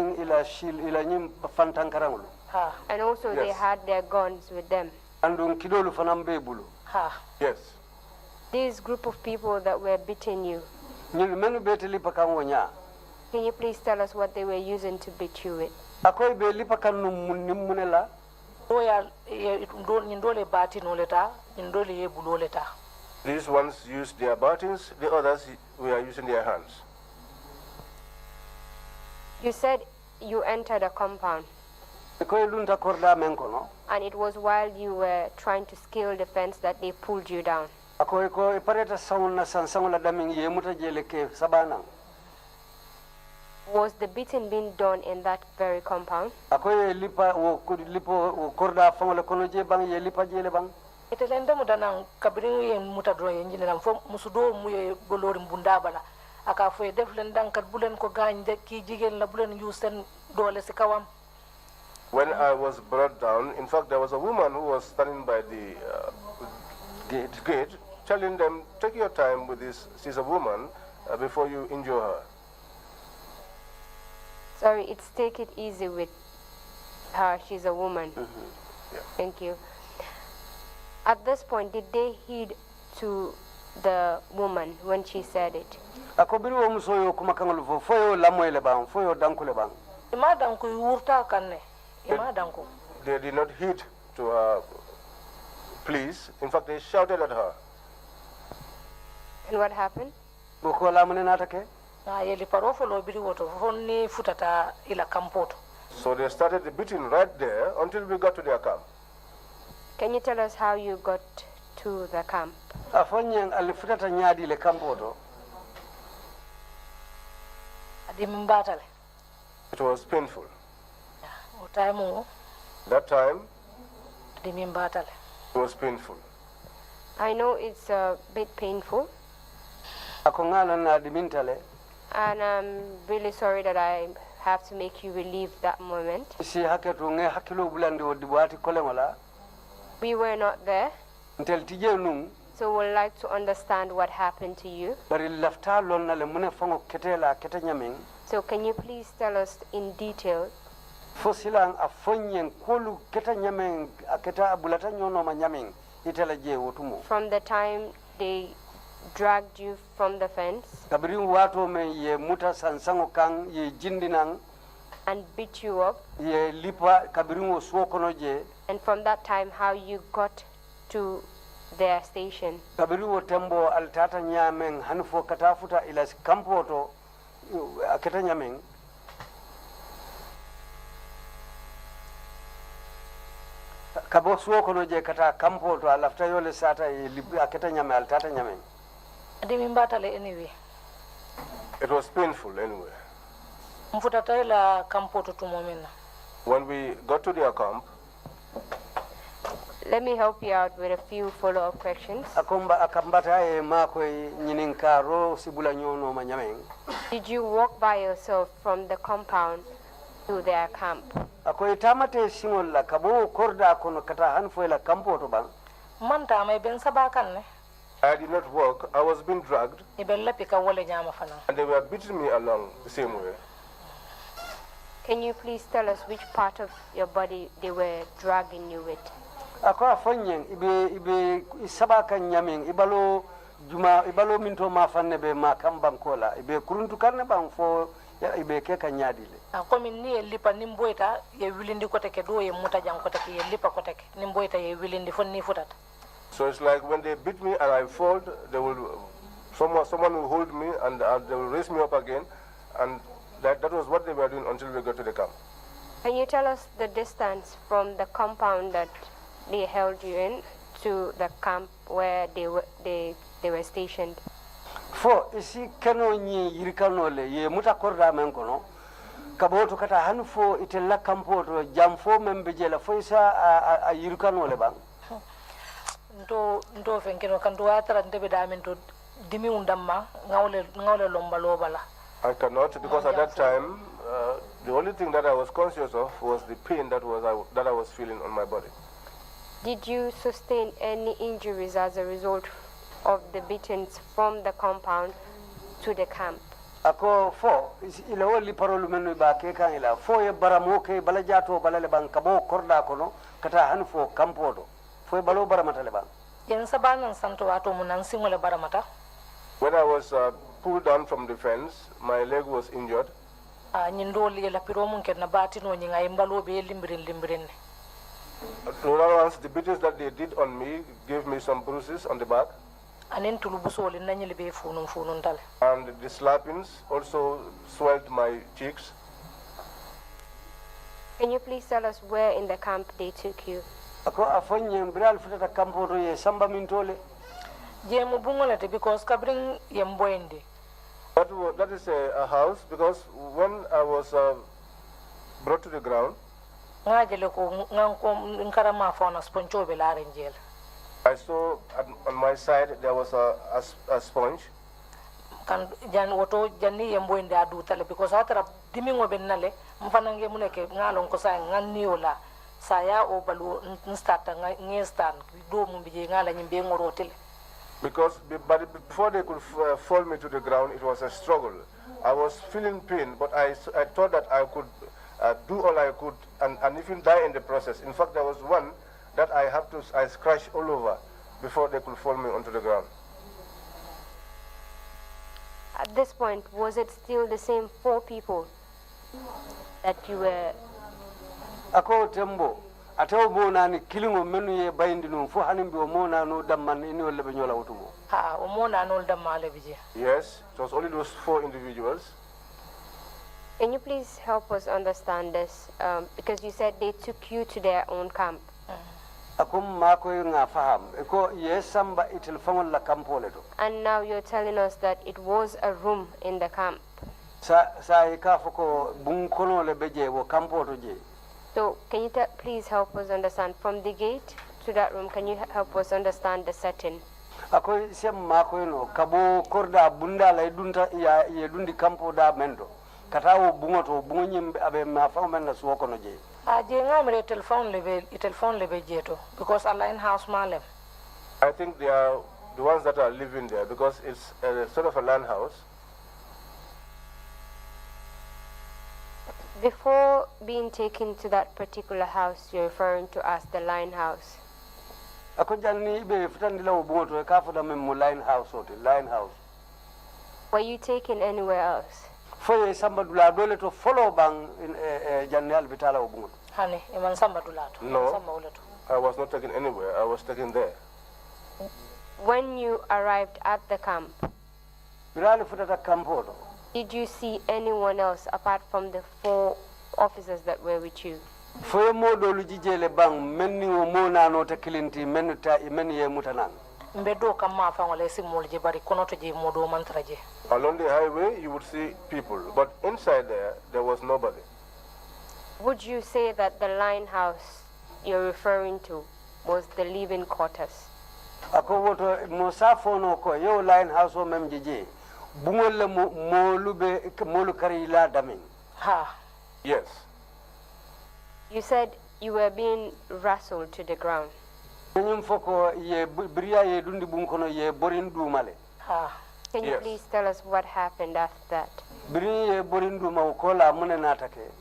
S6: also they had their guns with them.
S5: Yes.
S6: This group of people that were beating you, can you please tell us what they were using to beat you with?
S5: These ones used their buttons, the others were using their hands.
S6: You said you entered a compound. And it was while you were trying to scale the fence that they pulled you down. Was the beating being done in that very compound?
S8: Itelenda mudana kabirin yen mutadro yen jinam fo musudo muye golori mbunda bala aka fo def len dankat bulen ko gagne ki jigen la bulen yusen dole ci kawam.
S5: When I was brought down, in fact, there was a woman who was standing by the gate, telling them, take your time with this, she's a woman, before you injure her.
S6: Sorry, it's take it easy with her, she's a woman.
S5: Yeah.
S6: Thank you. At this point, did they heed to the woman when she said it?
S5: They did not heed to her pleas. In fact, they shouted at her.
S6: And what happened?
S5: So they started the beating right there until we got to their camp.
S6: Can you tell us how you got to the camp?
S5: It was painful. That time, it was painful.
S6: I know it's a bit painful. And I'm really sorry that I have to make you relive that moment. We were not there, so we'd like to understand what happened to you. So can you please tell us in detail from the time they dragged you from the fence and beat you up, and from that time how you got to their station?
S8: Anyway.
S5: It was painful anyway. When we got to their camp,
S6: let me help you out with a few follow-up questions. Did you walk by yourself from the compound to their camp?
S5: I did not walk. I was being dragged, and they were beating me along the same way.
S6: Can you please tell us which part of your body they were dragging you with?
S5: So it's like when they beat me and I fall, they will, someone will hold me and they will raise me up again, and that was what they were doing until we got to the camp.
S6: Can you tell us the distance from the compound that they held you in to the camp where they were stationed?
S7: Fo isi kano nyi yirikanole ye mutakorda menkono kaboto kata hanfo itella kampoto jamfo membejela fo isa a yirikanole bang.
S8: Ndo fenkeno kanto atara ndebe damen dimi undamma ngawle lomba lobala.
S5: I cannot, because at that time the only thing that I was conscious of was the pain that I was feeling on my body.
S6: Did you sustain any injuries as a result of the beatings from the compound to the camp?
S7: Ako fo ila wali parolu menu ba ke kan ila fo ye baramoke bala jato balale bang kabo korda kono kata hanfo kampoto fo balo baramata le bang.
S8: Yen sabanan santo ato munan singole baramata.
S5: When I was pulled down from the fence, my leg was injured.
S8: Nyindoli la piromun kenna batino nyinga imbalo be limbirin.
S5: The beatings that they did on me gave me some bruises on the back. And the slappings also swelled my cheeks.
S6: Can you please tell us where in the camp they took you?
S7: Ako afonye mbral futata kampo to ye samba mintole.
S8: Jemu bungolete because kabring yemboende.
S5: That is a house because when I was brought to the ground,
S8: Ngajele ko nganko nkarama fona sponcho be la renjel.
S5: I saw on my side there was a sponge.
S8: Kan jan woto janni yemboende adu tale because atara dimingo benale mfanange muneke ngalon ko sa nganiola saya o balu nstata ngestan do mumbi ngala nyimbe ngorotel.
S5: Because but before they could fall me to the ground, it was a struggle. I was feeling pain, but I thought that I could do all I could and even die in the process. In fact, there was one that I scratched all over before they could fall me onto the ground.
S6: At this point, was it still the same 4 people that you were?
S7: Ako tembo. Ataw mona ni kilingo menu ye bayindi no fo hanimbi o mona no damman ni wala be nyola wutumo.
S8: Ha o mona no damale bije.
S5: Yes, it was only those 4 individuals.
S6: Can you please help us understand this? Because you said they took you to their own camp.
S7: Akum ma ko nga faham ko ye samba itel fangol la kampole to.
S6: And now you're telling us that it was a room in the camp.
S7: Sa ka foko bun kono le beje wo kampo to je.
S6: So can you please help us understand from the gate to that room? Can you help us understand the setting?
S7: Ako sem ma ko no kabo korda bunda la dunta ya ye dundi kampo da mendo. Katawo bungoto bungonyim abe ma fa men na suoko no je.
S8: Je ngamre telephone lebe jeto because a line house malem.
S5: I think they are the ones that are living there because it's a sort of a land house.
S6: Before being taken to that particular house you're referring to as the line house.
S7: Ako janni be futandila wo bungoto ka foda mem line house hotel line house.
S6: Were you taken anywhere else?
S7: Foye samba dula dole to follow bang in janni albitala wo bungoto.
S8: Hani iman samba dulato.
S5: No, I was not taken anywhere. I was taken there.
S6: When you arrived at the camp,
S7: Birali futata kampo to.
S6: did you see anyone else apart from the 4 officers that were with you?
S7: Foye modo lujijele bang menni wo mona no ta kilinti menuta menni ye mutanan.
S8: Mbedo kama fangole simol je bari konoto je modo mantraje.
S5: Along the highway, you would see people, but inside there was nobody.
S6: Would you say that the line house you're referring to was the living quarters?
S7: Ako woto musafo no ko yo line house o mem jeje bungol le molu kari la damin.
S8: Ha.
S5: Yes.
S6: You said you were being wrestled to the ground.
S7: Nyum foko ye briya ye dundi bunkono ye borin dumale.
S8: Ha.
S6: Can you please tell us what happened after that?
S7: Briya ye borin duma ko la mune natake.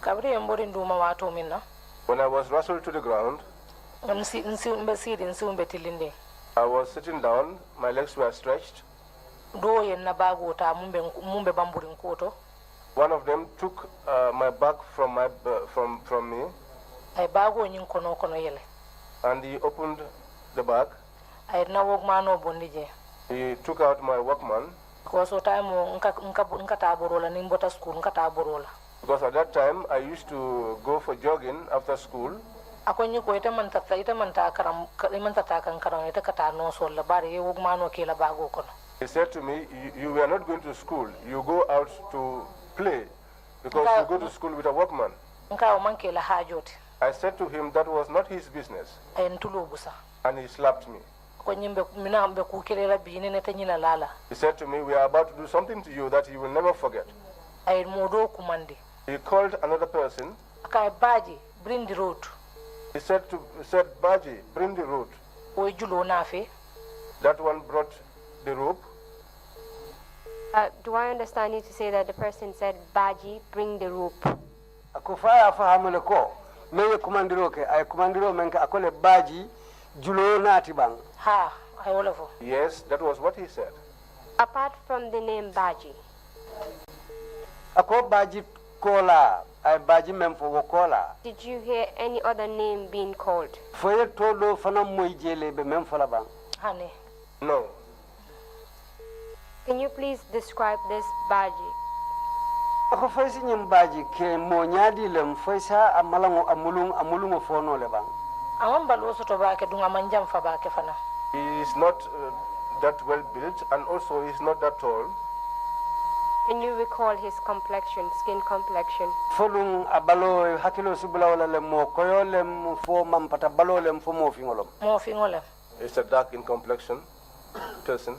S8: Kabri yembori nduma wato minna.
S5: When I was wrestled to the ground,
S8: I
S5: was sitting down, my legs were stretched. One of them took my bag from me. And he opened the bag. He took out my Walkman. Because at that time I used to go for jogging after school. He said to me, you were not going to school, you go out to play because you go to school with a Walkman. I said to him that was not his business. And he slapped me. He said to me, we are about to do something to you that you will never forget. He called another person.
S8: Bring the road.
S5: He said, Baji, bring the rope. That one brought the rope.
S6: Do I understand you to say that the person said, Baji, bring the rope?
S7: Akufaya fahamule ko. Meye kumandiro ke ay kumandiro menka akole Baji julo nati bang.
S8: Ha, I olofo.
S5: Yes, that was what he said.
S6: Apart from the name Baji.
S7: Ako Baji kola. I Baji memfo wokola.
S6: Did you hear any other name being called?
S7: Foye todo fana moijele be memfo la bang.
S8: Honey.
S5: No.
S6: Can you please describe this Baji?
S7: ako foysi nyim baji ke mo nyaadi lem foysa amalango amulungo fono le bang
S8: amam balo soto baake dunga manjam fa baake fana.
S5: He is not that well built, and also he is not that tall.
S6: Can you recall his complexion, skin complexion?
S7: folum abalo hakilo sibula wala le mo koyo lem fo mampata balo lem fo mo fingolom
S8: Mo fingolem.
S5: It's a dark in complexion person.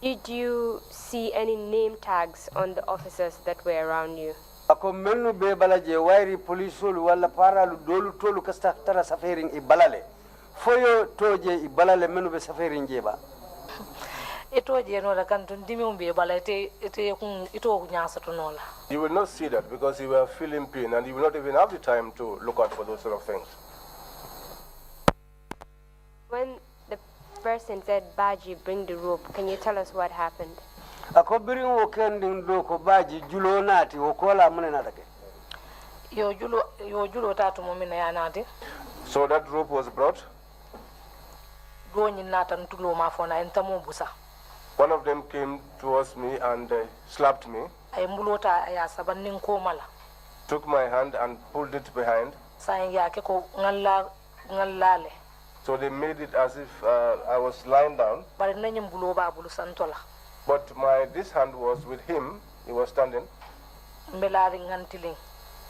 S6: Did you see any name tags on the officers that were around you?
S7: ako mennu be balaje wairi policeol wala paralu dolu tolu kasta tara safaring e balale foyo toje e balale mennu be safaring jeba
S8: Ito je no la kan tun dimi umbe bala ite kun ito nyasa to no la.
S5: You will not see that because you were feeling pain and you will not even have the time to look out for those sort of things.
S6: When the person said, Baji, bring the rope, can you tell us what happened?
S7: ako birin wo kendin do ko baji julo nati o kola mun na take
S8: Yo julo tatu mo mina ya nati.
S5: So that rope was brought.
S8: Do nyi nata ntulo ma fona entamo busa.
S5: One of them came towards me and slapped me,
S8: Ay mbulota ya sabannin ko mala.
S5: took my hand and pulled it behind.
S8: Sayin ya ke ko ngallale.
S5: So they made it as if I was lying down,
S8: Bari nanyi mbulo ba bulu santola.
S5: but this hand was with him. He was standing.
S8: Mbelari ngantiling.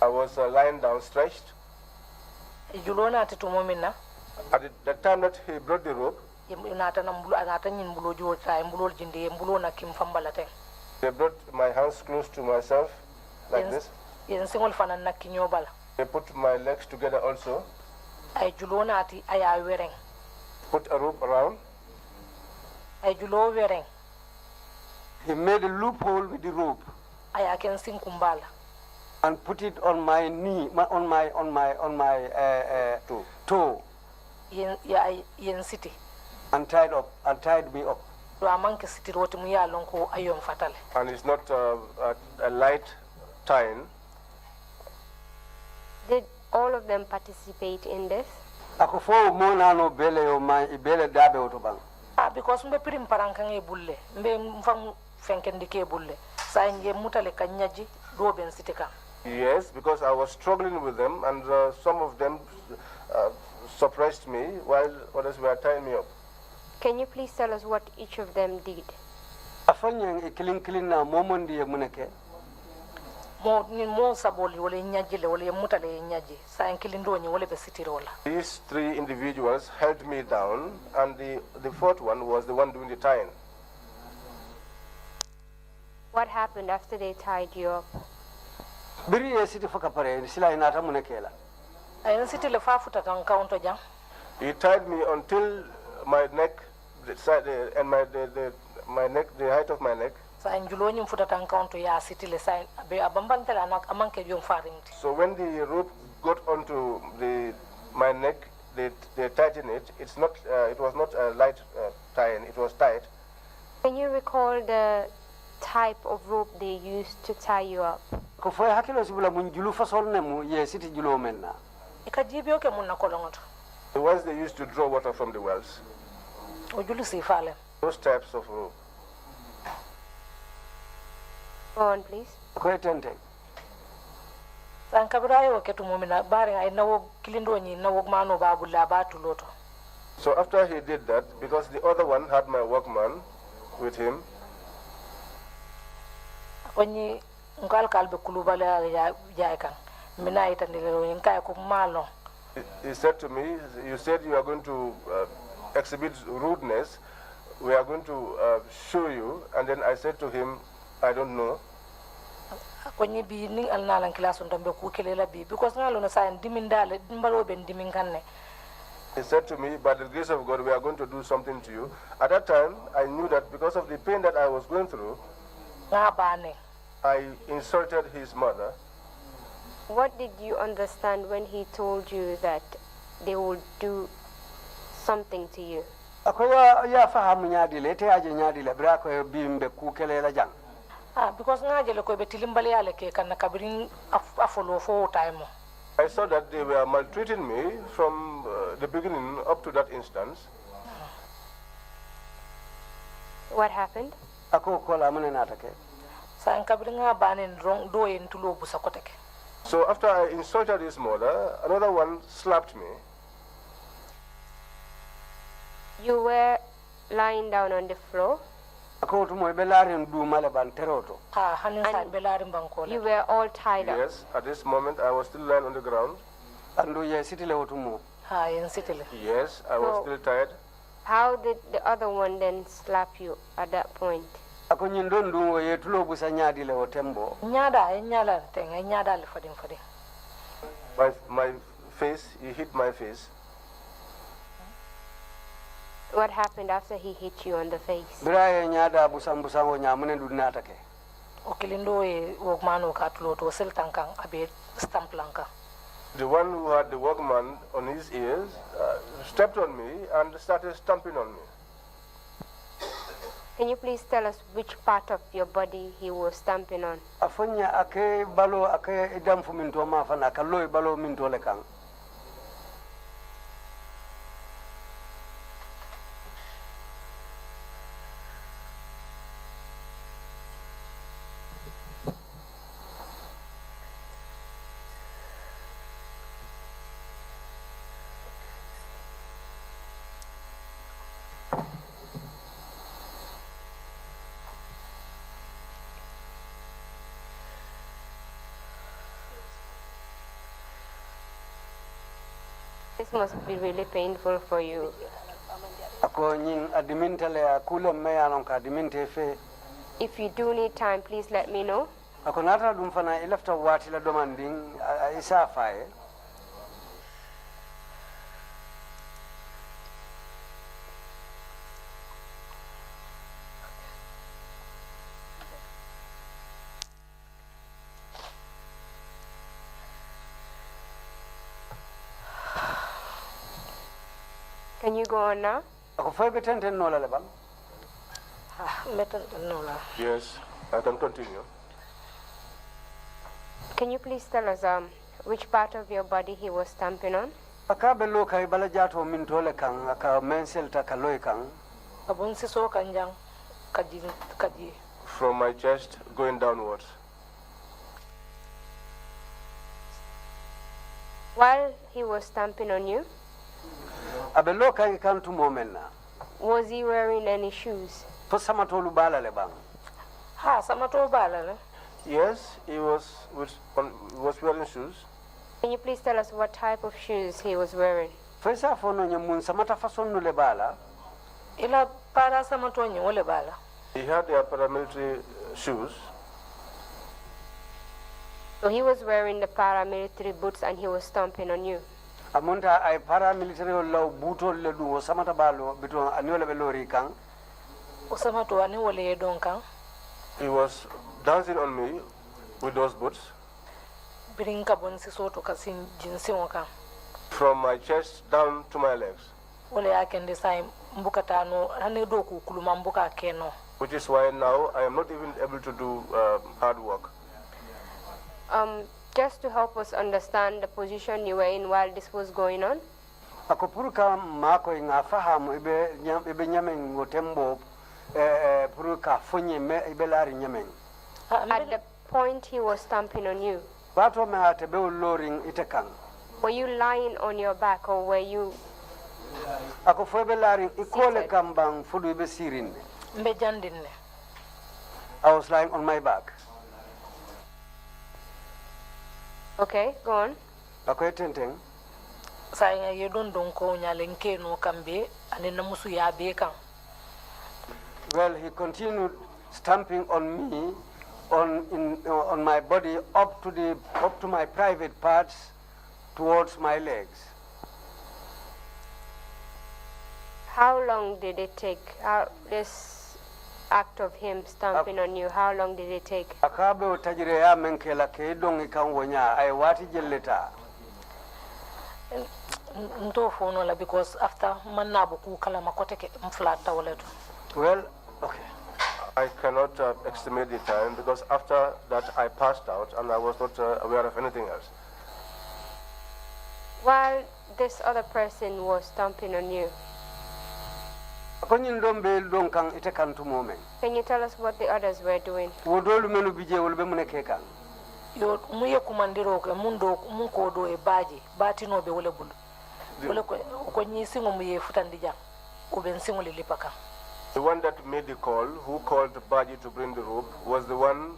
S5: I was lying down, stretched.
S8: Julo nati to mo mina.
S5: At the time that he brought the rope,
S8: Nata na mbulo nata nyi mbulo julo ta mbulo jinde mbulo na kim fambala te.
S5: they brought my hands close to myself, like this.
S8: Yen singol fana na kinyobala.
S5: They put my legs together also,
S8: Ay julo nati aya wereng.
S5: put a rope around.
S8: Ay julo wereng.
S7: he made a loophole with the rope
S8: Aya ken sing kumbala.
S7: and put it on my knee on my toe
S8: Yen city.
S7: and tied me up
S8: Do amanke city roti mu ya lonko ayom fatale.
S5: And it's not a light tying.
S6: Did all of them participate in this?
S7: ako fo mo nano bele yo ma bele dabe oto bang
S8: Because mbe pirim parankan e bulle. Mbe mfam fenkendi ke bulle. Sa nje mutale kanyaji do ben city kan.
S5: Yes, because I was struggling with them, and some of them suppressed me while others were tying me up.
S6: Can you please tell us what each of them did?
S7: afanya e kilin na momondi e muneke
S8: Mo saboli wala nyaji le wala mutale nyaji. Sa enkilindo nyi wala be city rola.
S5: These three individuals held me down, and the fourth one was the one doing the tying.
S6: What happened after they tied you up?
S7: biri e siti foka pare sila inata muneke la
S8: Ayen city le fa futa kan counter jam.
S5: He tied me until my neck, the side, and my neck, the height of my neck.
S8: Sa enjulo nyi futa kan counter ya city le sa be abambantela na amanke jom farinti.
S5: So when the rope got onto my neck, they tightened it. It was not a light tying. It was tight.
S6: Can you recall the type of rope they used to tie you up?
S7: ko fo hakilo sibula mun julu fasol ne mu ye siti julo menna
S8: Ikajibio ke mun na kolongoto.
S5: The ones they used to draw water from the wells.
S8: O julu si fale.
S5: Those types of rope.
S6: Go on, please.
S7: ko etente
S8: San kabira yo ke tumo mina bare ay nawo kilindo nyi nawo mano babulla batuloto.
S5: So after he did that, because the other one had my workman with him,
S8: Onyi ngal kalbe kulubala ya kan. Mina itandile nkai ko malo.
S5: he said to me, "You said you are going to exhibit rudeness. We are going to show you." And then I said to him, "I don't know."
S8: Onyi bi ning alnalan klaso ndombe ku kelela bi because ngalo na sa dimindale dimbalo ben dimin kanne.
S5: He said to me, "By the grace of God, we are going to do something to you." At that time, I knew that because of the pain that I was going through,
S8: Ngabane.
S5: I insulted his mother.
S6: What did you understand when he told you that they would do something to you?
S7: ako ya fahamu nyaadi le te aje nyaadi le bra ko bimbe ku kele la jang
S8: Because ngajele ko be tilimbale yale ke kan kabirin afolo fo time.
S5: I saw that they were maltreating me from the beginning up to that instance.
S6: What happened?
S7: ako ko la mun na take
S8: Sa kabringa banin wrong do en tulo busa koteke.
S5: So after I insulted his mother, another one slapped me.
S6: You were lying down on the floor.
S7: Ako to mo belarin du male ban teroto.
S8: Ha hanin sa belarin banko.
S6: You were all tied up.
S5: Yes, at this moment I was still lying on the ground.
S7: Andu ye sitile otumo.
S8: Ha yen sitile.
S5: Yes, I was still tired.
S6: How did the other one then slap you at that point?
S7: Ako nyindon du ye tulo busa nyaadi le otembo.
S8: Nyada en nyala tenga nyada le fadin fadin.
S5: My face, he hit my face.
S6: What happened after he hit you on the face?
S7: Biraye nyada busam busam wo nyamune du natake.
S8: Okilindo e wogmano ka tulo to sel tankang abe stamp lanka.
S5: The one who had the workman on his ears stepped on me and started stamping on me.
S6: Can you please tell us which part of your body he was stamping on?
S7: Afonya ake balo ake idam fu minto ma fana kalloy balo minto le kan.
S6: This must be really painful for you.
S7: Ako nyin adimintele akule me anon ka adiminte fe.
S6: If you do need time, please let me know.
S7: Ako nata dum fana ilafta wati la domanding isa fae.
S6: Can you go on now?
S7: Ako fay betenten no la lebal.
S8: Ha metan no la.
S5: Yes, I can continue.
S6: Can you please tell us which part of your body he was stamping on?
S7: Aka bello kay bala jato min tole kan aka mensel ta kaloy kan.
S8: Abun siso kanjang kaji.
S5: From my chest going downwards.
S6: While he was stamping on you,
S7: Abello kay kan tu momenna.
S6: was he wearing any shoes?
S7: Fo sama tolu bala le bang.
S8: Ha samato bala le.
S5: Yes, he was wearing shoes.
S6: Can you please tell us what type of shoes he was wearing?
S7: Fo sa fo no nyamun samata fason no le bala.
S8: Ila para samato nyi wole bala.
S5: He had their paramilitary shoes.
S6: So he was wearing the paramilitary boots and he was stomping on you.
S7: Amonta ay paramilitary law butol le du samata balo biton anyola be lori kan.
S8: O samato ani wole don kan.
S5: He was dancing on me with those boots.
S8: Birinka bon siso to kasin jinsi kan.
S5: From my chest down to my legs.
S8: Wole akende sai mbukata no ane do ku kuluma mbuka keno.
S5: Which is why now I am not even able to do hard work.
S6: Just to help us understand the position you were in while this was going on.
S7: Ako puruka mako inga fahamu ibe nyamen ngotembo puruka fonye me ibe lari nyamen.
S6: At the point he was stamping on you,
S7: Bato me atebe loring itekan.
S6: were you lying on your back or were you
S7: Ako fobe lari ikole kambang fudu ibe sirin.
S8: Mbe jandinne.
S7: I was lying on my back.
S6: okay? Go on.
S7: Ako etenteng.
S8: Sai nga ye don ko nyalen keno kambe ane na musu ya be kan.
S7: Well, he continued stamping on me, on my body up to my private parts, towards my legs.
S6: How long did it take? This act of him stamping on you, how long did it take?
S7: Akabe utajire ya menkela ke dongi kan wonya ay wati jelleta.
S8: Nto fono la because after manna buku kala makote ke mflata waleto.
S7: Well, okay.
S5: I cannot estimate the time because after that I passed out and I was not aware of anything else.
S6: While this other person was stomping on you,
S7: ko nyin dombe don kan ite kantu momen
S6: Can you tell us what the others were doing?
S7: wo dolu menu bije wol be muneke kan
S8: yo mu ye kumandiro ko mun ko do e baaji batino be wala bul wala ko nyi singo mu ye futandi jam ko ben singo le lipaka.
S5: The one that made the call, who called Baji to bring the rope, was the one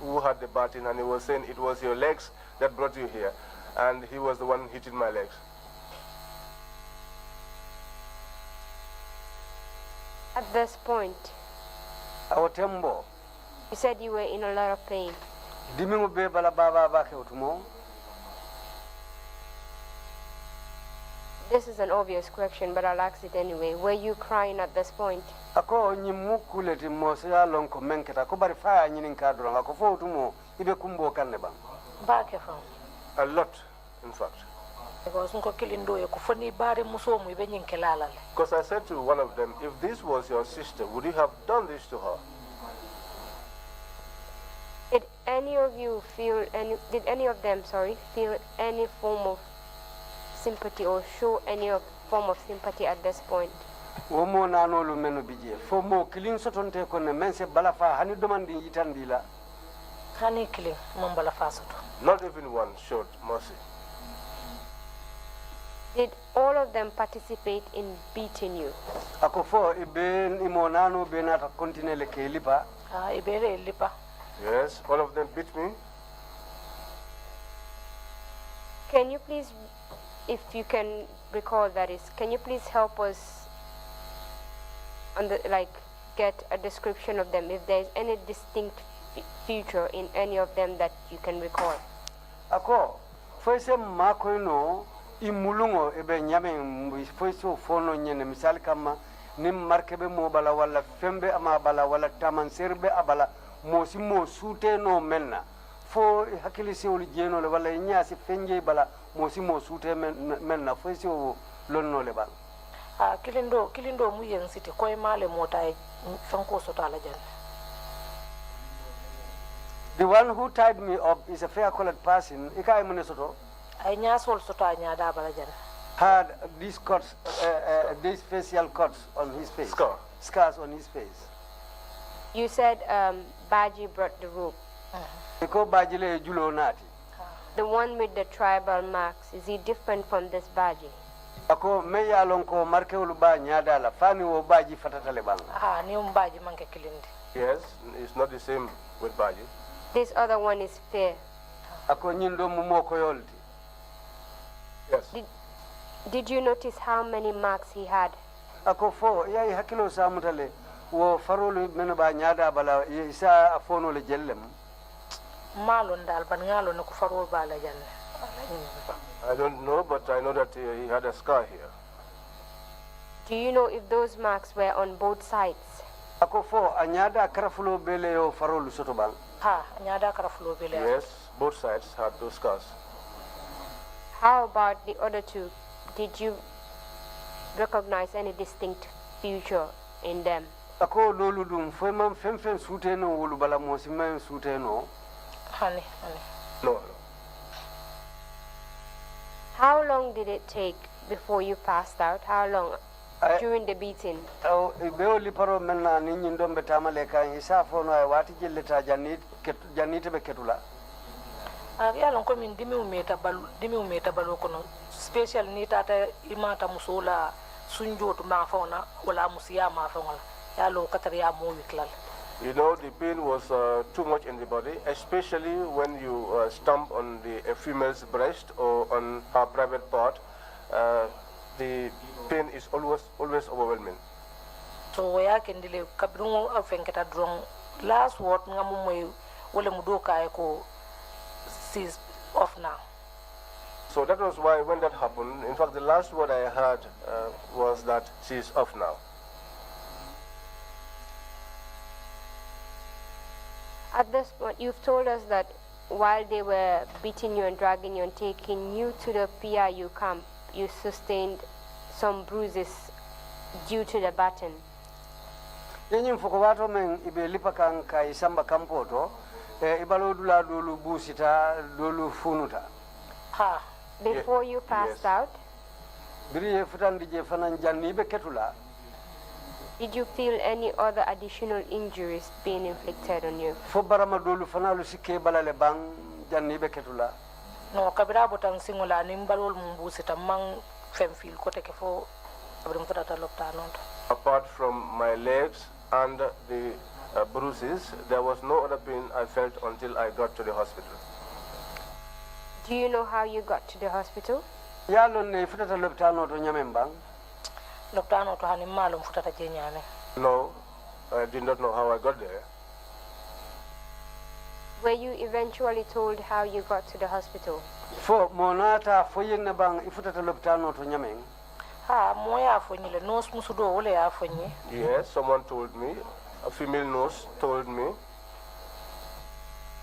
S5: who had the baton, and he was saying it was your legs that brought you here, and he was the one hitting my legs.
S6: At this point,
S7: awo tembo
S6: you said you were in a lot of pain.
S7: dimingo be bala baba ba ke otumo
S6: This is an obvious question, but I'll ask it anyway. Were you crying at this point?
S7: ako nyimu kuleti mo ya lon ko menketa ko bari fa nyinin kadro ako fo otumo ibe kumbo kanne ba
S8: Ba ke fa.
S5: A lot, in fact.
S8: Because nko kilindo ye ko foni bare muso mu be nyin kelala.
S5: Because I said to one of them, if this was your sister, would you have done this to her?
S6: Did any of you feel did any of them, feel any form of sympathy or show any form of sympathy at this point?
S7: womo nanolu menu bije fo mo kilin sotonte ko ne mense bala fa hani domandi yitandila
S8: Hani killing mambala fasoto.
S5: Not even one showed mercy.
S6: Did all of them participate in beating you?
S7: ako fo ibe imo nanu be nata continue le ke lipa
S8: Ah ibere lipa.
S5: Yes, all of them beat me.
S6: Can you please, if you can recall that is, can you please help us on the get a description of them, if there is any distinct feature in any of them that you can recall?
S7: ako fo se makoino imulungo ebe nyame fo so fono nyene misal kama nim markebe mo bala wala fembe ama bala wala tamanserbe abala mosi mo sute no menna fo hakili sewul jeno le wala nyaasi fenje bala mosi mo sute menna fo so lonno le bal
S8: Ah kilindo mu yen siti koy male mota e fanko soto ala jan.
S7: the one who tied me up is a fair colored person ikai munesoto
S8: Ay nyasol soto anya da bala jan.
S7: had these cuts these facial cuts on his face scars on his face.
S6: You said Baji brought the rope.
S7: Ko bajile julo nati
S6: The one with the tribal marks, is he different from this Baji?
S7: ako me ya lon ko markewul ba nyaada la fani wo baji fatatale bang
S8: Ah ni umbaji manke kilindi.
S5: Yes, it's not the same with Baji.
S6: This other one is fair.
S7: ako nyindo mu moko yolti
S5: Yes.
S6: Did you notice how many marks he had?
S7: ako fo yayi hakilo samutale wo farolu men ba nyaada bala isa afono le jellem
S8: Malon dal ban ngalo ne ko faro bala jan.
S5: I don't know, but I know that he had a scar here.
S6: Do you know if those marks were on both sides?
S7: ako fo a nyaada karafulo bele yo farolu soto bang
S8: Ha nyada kara flo bele.
S5: Yes, both sides had those scars.
S6: How about the other two? Did you recognize any distinct feature in them?
S7: ako lolu dum fo man fem suteno wulu bala mo si man suteno
S8: Hani.
S5: No.
S6: How long did it take before you passed out? How long during the beating?
S7: aw bewo liparo menna ni nyindo betama le kan isa fono ay wati jelleta janite be ketula
S8: Ah yalon ko min dimi umeta balu kono special ni tata imata musola sunjoto ma fauna wala musiya ma fauna yalo katariya mo wiklal.
S5: You know, the pain was too much in the body, especially when you stomp on a female's breast or on her private part. The pain is always overwhelming.
S8: So ya kendile kabirungo afenketa drong last word ngamu moy wala mudoka ko she's off now.
S5: So that was why when that happened, in fact the last word I heard was that she's off now.
S6: At this point, you've told us that while they were beating you and dragging you and taking you to the PIU camp, you sustained some bruises due to the baton.
S7: yenyim foko wato men ibe lipa kan kay samba kampoto ibalo dula dolu busita dolu funuta
S8: Ha.
S6: Before
S5: Ye-
S6: you passed
S5: yes.
S6: out,
S7: biri ye futandi je fanan janni be ketula
S5: Yes, both sides had those scars.
S7: ako fo a nyaada karafulo bele yo farolu soto bang
S5: Yes, both sides had those scars.
S7: ako
S6: Did you feel any other additional injuries being inflicted on you?
S7: Fo barama dolu fanalu sikke balale bang janni be ketula.
S8: No kabira botan singola nimbalol mumbusi tamang fem feel ko teke fo abrim fata lopta non.
S5: Apart from my legs and the bruises, there was no other pain I felt until I got to the hospital.
S6: Do you know how you got to the hospital?
S7: Yalo ne futata lopta no to nyamen bang.
S8: Lopta no to hanim malum futata je nyame.
S5: No, I did not know how I got there.
S6: Were you eventually told how you got to the hospital?
S7: Fo monata fo yenna bang ifutata lopta no to nyamen.
S8: Ha moya afonyile nurse musudo ole afonyi.
S5: Yes, someone told me, a female nurse told me.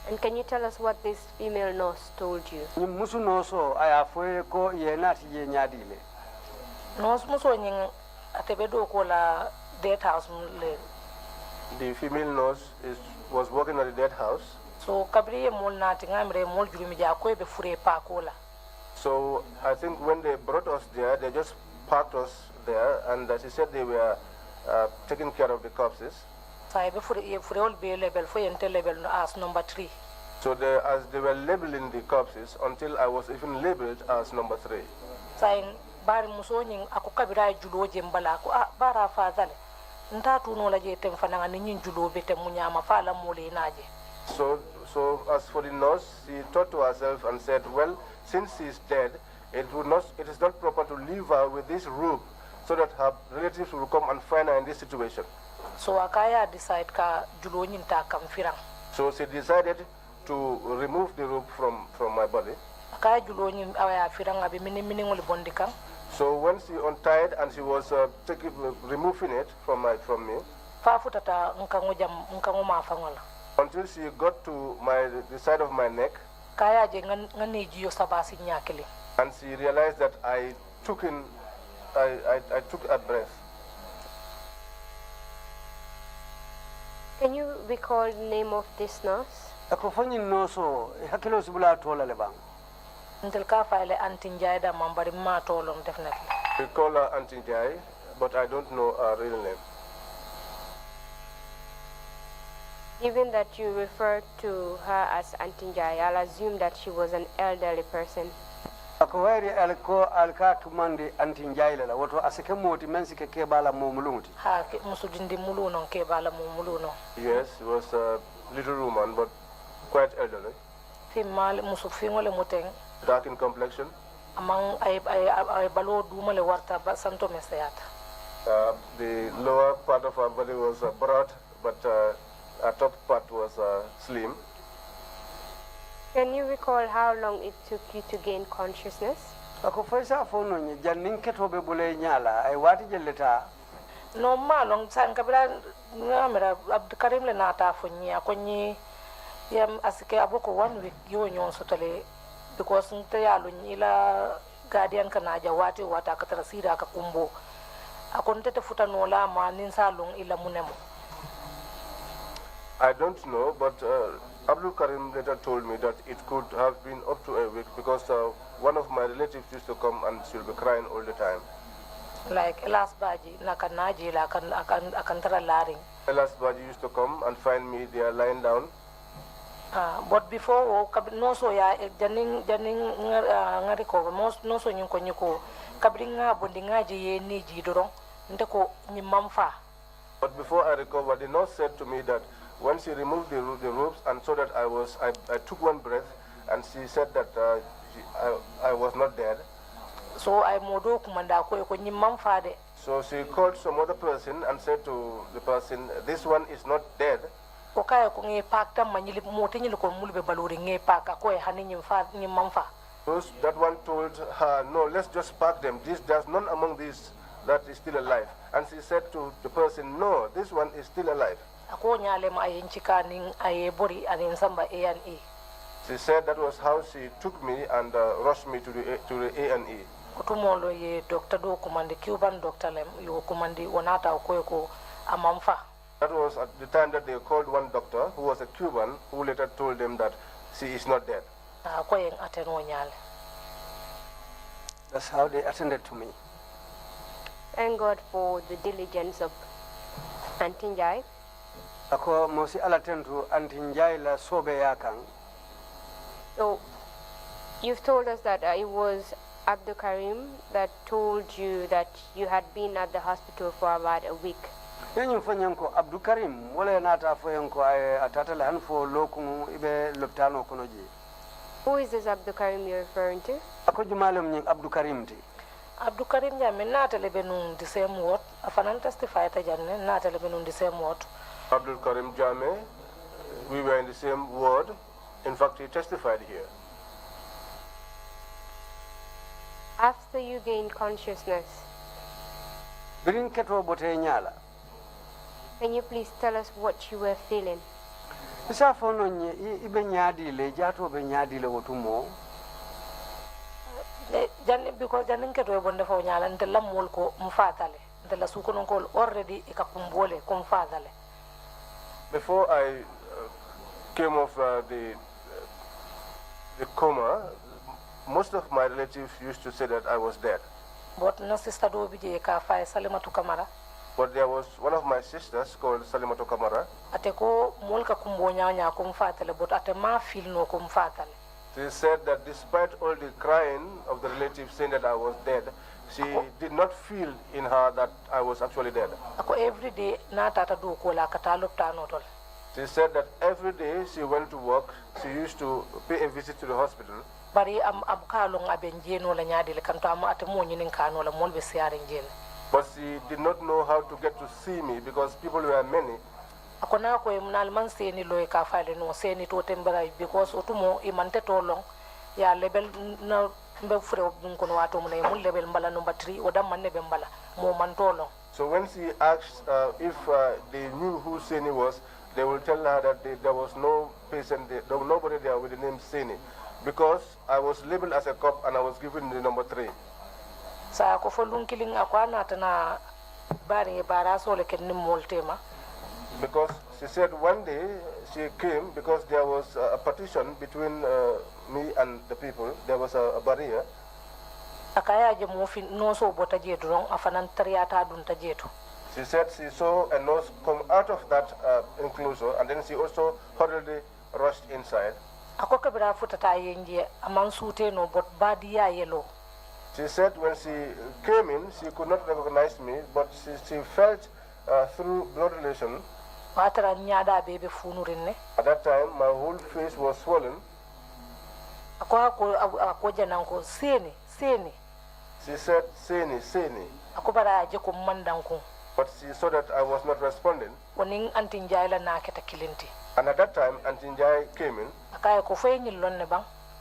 S6: And can you tell us what this female nurse told you?
S7: Ni musu noso aya fo ko yenati ye nyadile.
S8: Nurse muso nying atebedo ko la death house le.
S5: The female nurse was working at the dead house.
S8: So kabriye mol nati ngamre mol jurumi ja ko be fure pa ko la.
S5: So I think when they brought us there, they just parked us there, and she said they were taking care of the corpses.
S8: So
S5: as they were labeling the corpses until I was even labeled as number 3.
S8: bari musonyin ako kabira julo jembala ko bara fazale ndatu no la je tem fananga ni nyin julo bete munyama fala mole naje.
S5: So as for the nurse, she thought to herself and said, well, since she is dead, it is not proper to leave her with this rope so that her relatives will come and find her in this situation.
S8: So akaya decide ka julo nyinta kam firang.
S5: So she decided to remove the rope from my body.
S8: Akaya julo nyim awaya firang abi mini ngol bondikang.
S5: So when she untied and she was removing it from me,
S8: fa futata nkango mafangola
S5: until she got to the side of my neck,
S8: kaya je ngani jiyo sabasi nyakele.
S5: And she realized that I took a breath.
S6: Can you recall the name of this nurse?
S7: Akofani noso hakilo sibula tola lebang.
S8: Until ka file Antinjai da mambari ma tolong definitely.
S5: We call her Antinjai, but I don't know her real name.
S6: Given that you referred to her as Antinjai, I'll assume that she was an elderly person.
S7: Akowairi alka kumandi Antinjai la wato asike moti mensi ke bala momulunti.
S8: Ha ke musudindi muluno ke bala momuluno.
S5: Yes, she was a little woman but quite elderly.
S8: Fimal musufingole muteng.
S5: Dark in complexion.
S8: Among ay balo dumale warta ba santo mesayata.
S5: The lower part of her body was broad, but her top part was slim.
S6: Can you recall how long it took you to gain consciousness?
S7: Ako faisa fono ni jannin keto be bule nyala ay wati jelleta.
S8: No ma long san kabila ngamera Abdikarim le nata fonyi akonyi yam asike aboko 1 week yo nyon sotale because nte yalu ila guardian kana jawati wata katara sira ka kumbo akonte te futa no la ma nin salong ila munemo.
S5: I don't know, but Abdul Karim later told me that it could have been up to a week because one of my relatives used to come and she'll be crying all the time.
S8: Like Elas Baji, Nakanaji, Akantara Laring.
S5: Elas Baji used to come and find me there lying down.
S8: But before, no so ya janing ngariko no so nyuko nyuko kabringa bondinga je ni jidoro ndeko nyimamfa.
S5: But before I recovered, the nurse said to me that when she removed the ropes and saw that I took one breath, and she said that I was not dead.
S8: So I modo kumanda ko nyimamfa de.
S5: So she called some other person and said to the person, this one is not dead.
S8: Okaya ko nge pakta manyili mote nyili ko mulbe baluri nge paka ko e hani nyimamfa.
S5: That one told her, no, let's just park them. There's none among these that is still alive. And she said to the person, no, this one is still alive.
S8: Ako nyale ma ayinchika ning ayebori aninsamba A&E.
S5: She said that was how she took me and rushed me to the A&E.
S8: Kutumolo ye doctor do kumandi Cuban doctor lem yo kumandi wanata ko amamfa.
S5: That was at the time that they called one doctor who was a Cuban who later told them that she is not dead.
S7: That's how they attended to me.
S6: Thank God for the diligence of Antinjai?
S7: Ako mosi alatentu antinjai la sobe yakang.
S6: So, you've told us that it was Abdul Karim that told you that you had been at the hospital for about a week.
S7: Yanyu fanyanko Abdul Karim wala nata foyanko atata la hanfo lokumu ibe loptano konoji.
S6: Who is this Abdul Karim you're referring to?
S7: Ako jumalum nying Abdul Karim ti.
S8: Abdul Karim jame nata lebe nun the same word. Afanan testify ta janne nata lebe nun the same word.
S5: Abdul Karim Jame, we were in the same ward. In fact, he testified here.
S6: After you gained consciousness,
S7: Birin keto bote nyala.
S6: can you please tell us what you were feeling?
S7: Isa fono nye ibe nyadi le jato be nyadi le wotumo.
S8: Janne because janne keto e bonde fo nyala ntela mol ko mfatale ntela suko non ko already e ka kumbole ko mfatale.
S5: Before I came off the coma, most of my relatives used to say that I was dead.
S8: But no sister do bije ka fa Sainabou Camara.
S5: But there was one of my sisters called Sainabou Camara.
S8: Ate ko mol ka kumbo nya ko mfatale but ate ma feel no ko mfatale.
S5: She said that despite all the crying of the relatives saying that I was dead, she did not feel in her that I was actually dead.
S8: Ako every day na tata do ko la kata loptano tol.
S5: She said that every day she went to work, she used to pay a visit to the hospital.
S8: Bari am kalong abenje no la nyaade le kanto am ate mo nyinin kano la mol be siare njel.
S5: But she did not know how to get to see me because people were many.
S8: Ako na ko emnal man seni loy ka faale no seni to tembara because otumo e mante to long ya level na mbe fure dun kono wato mo mun level mbala number 3 o dam man ne be mbala mo man to long.
S5: So when she asked if they knew who Seni was, they will tell her that there was no patient, there was nobody there with the name Seni, because I was labeled as a cop and I was given the number 3.
S8: Sa ko fo lun killing akwana tana bari bara so le ken mol tema.
S5: Because she said one day she came because there was a partition between me and the people. There was a barrier.
S8: Akaya je mo fi no so bota je dron afanan triata dun ta jeto.
S5: She said she saw a nurse come out of that enclosure and then she also hurriedly rushed inside.
S8: Ako kabira futata yenje aman sute no but badia yellow.
S5: She said when she came in, she could not recognize me, but she felt through blood relation. At that time, my whole face was swollen. She said, Seni, Seni. But she saw that I was not responding. And at that time, Antinjai came in.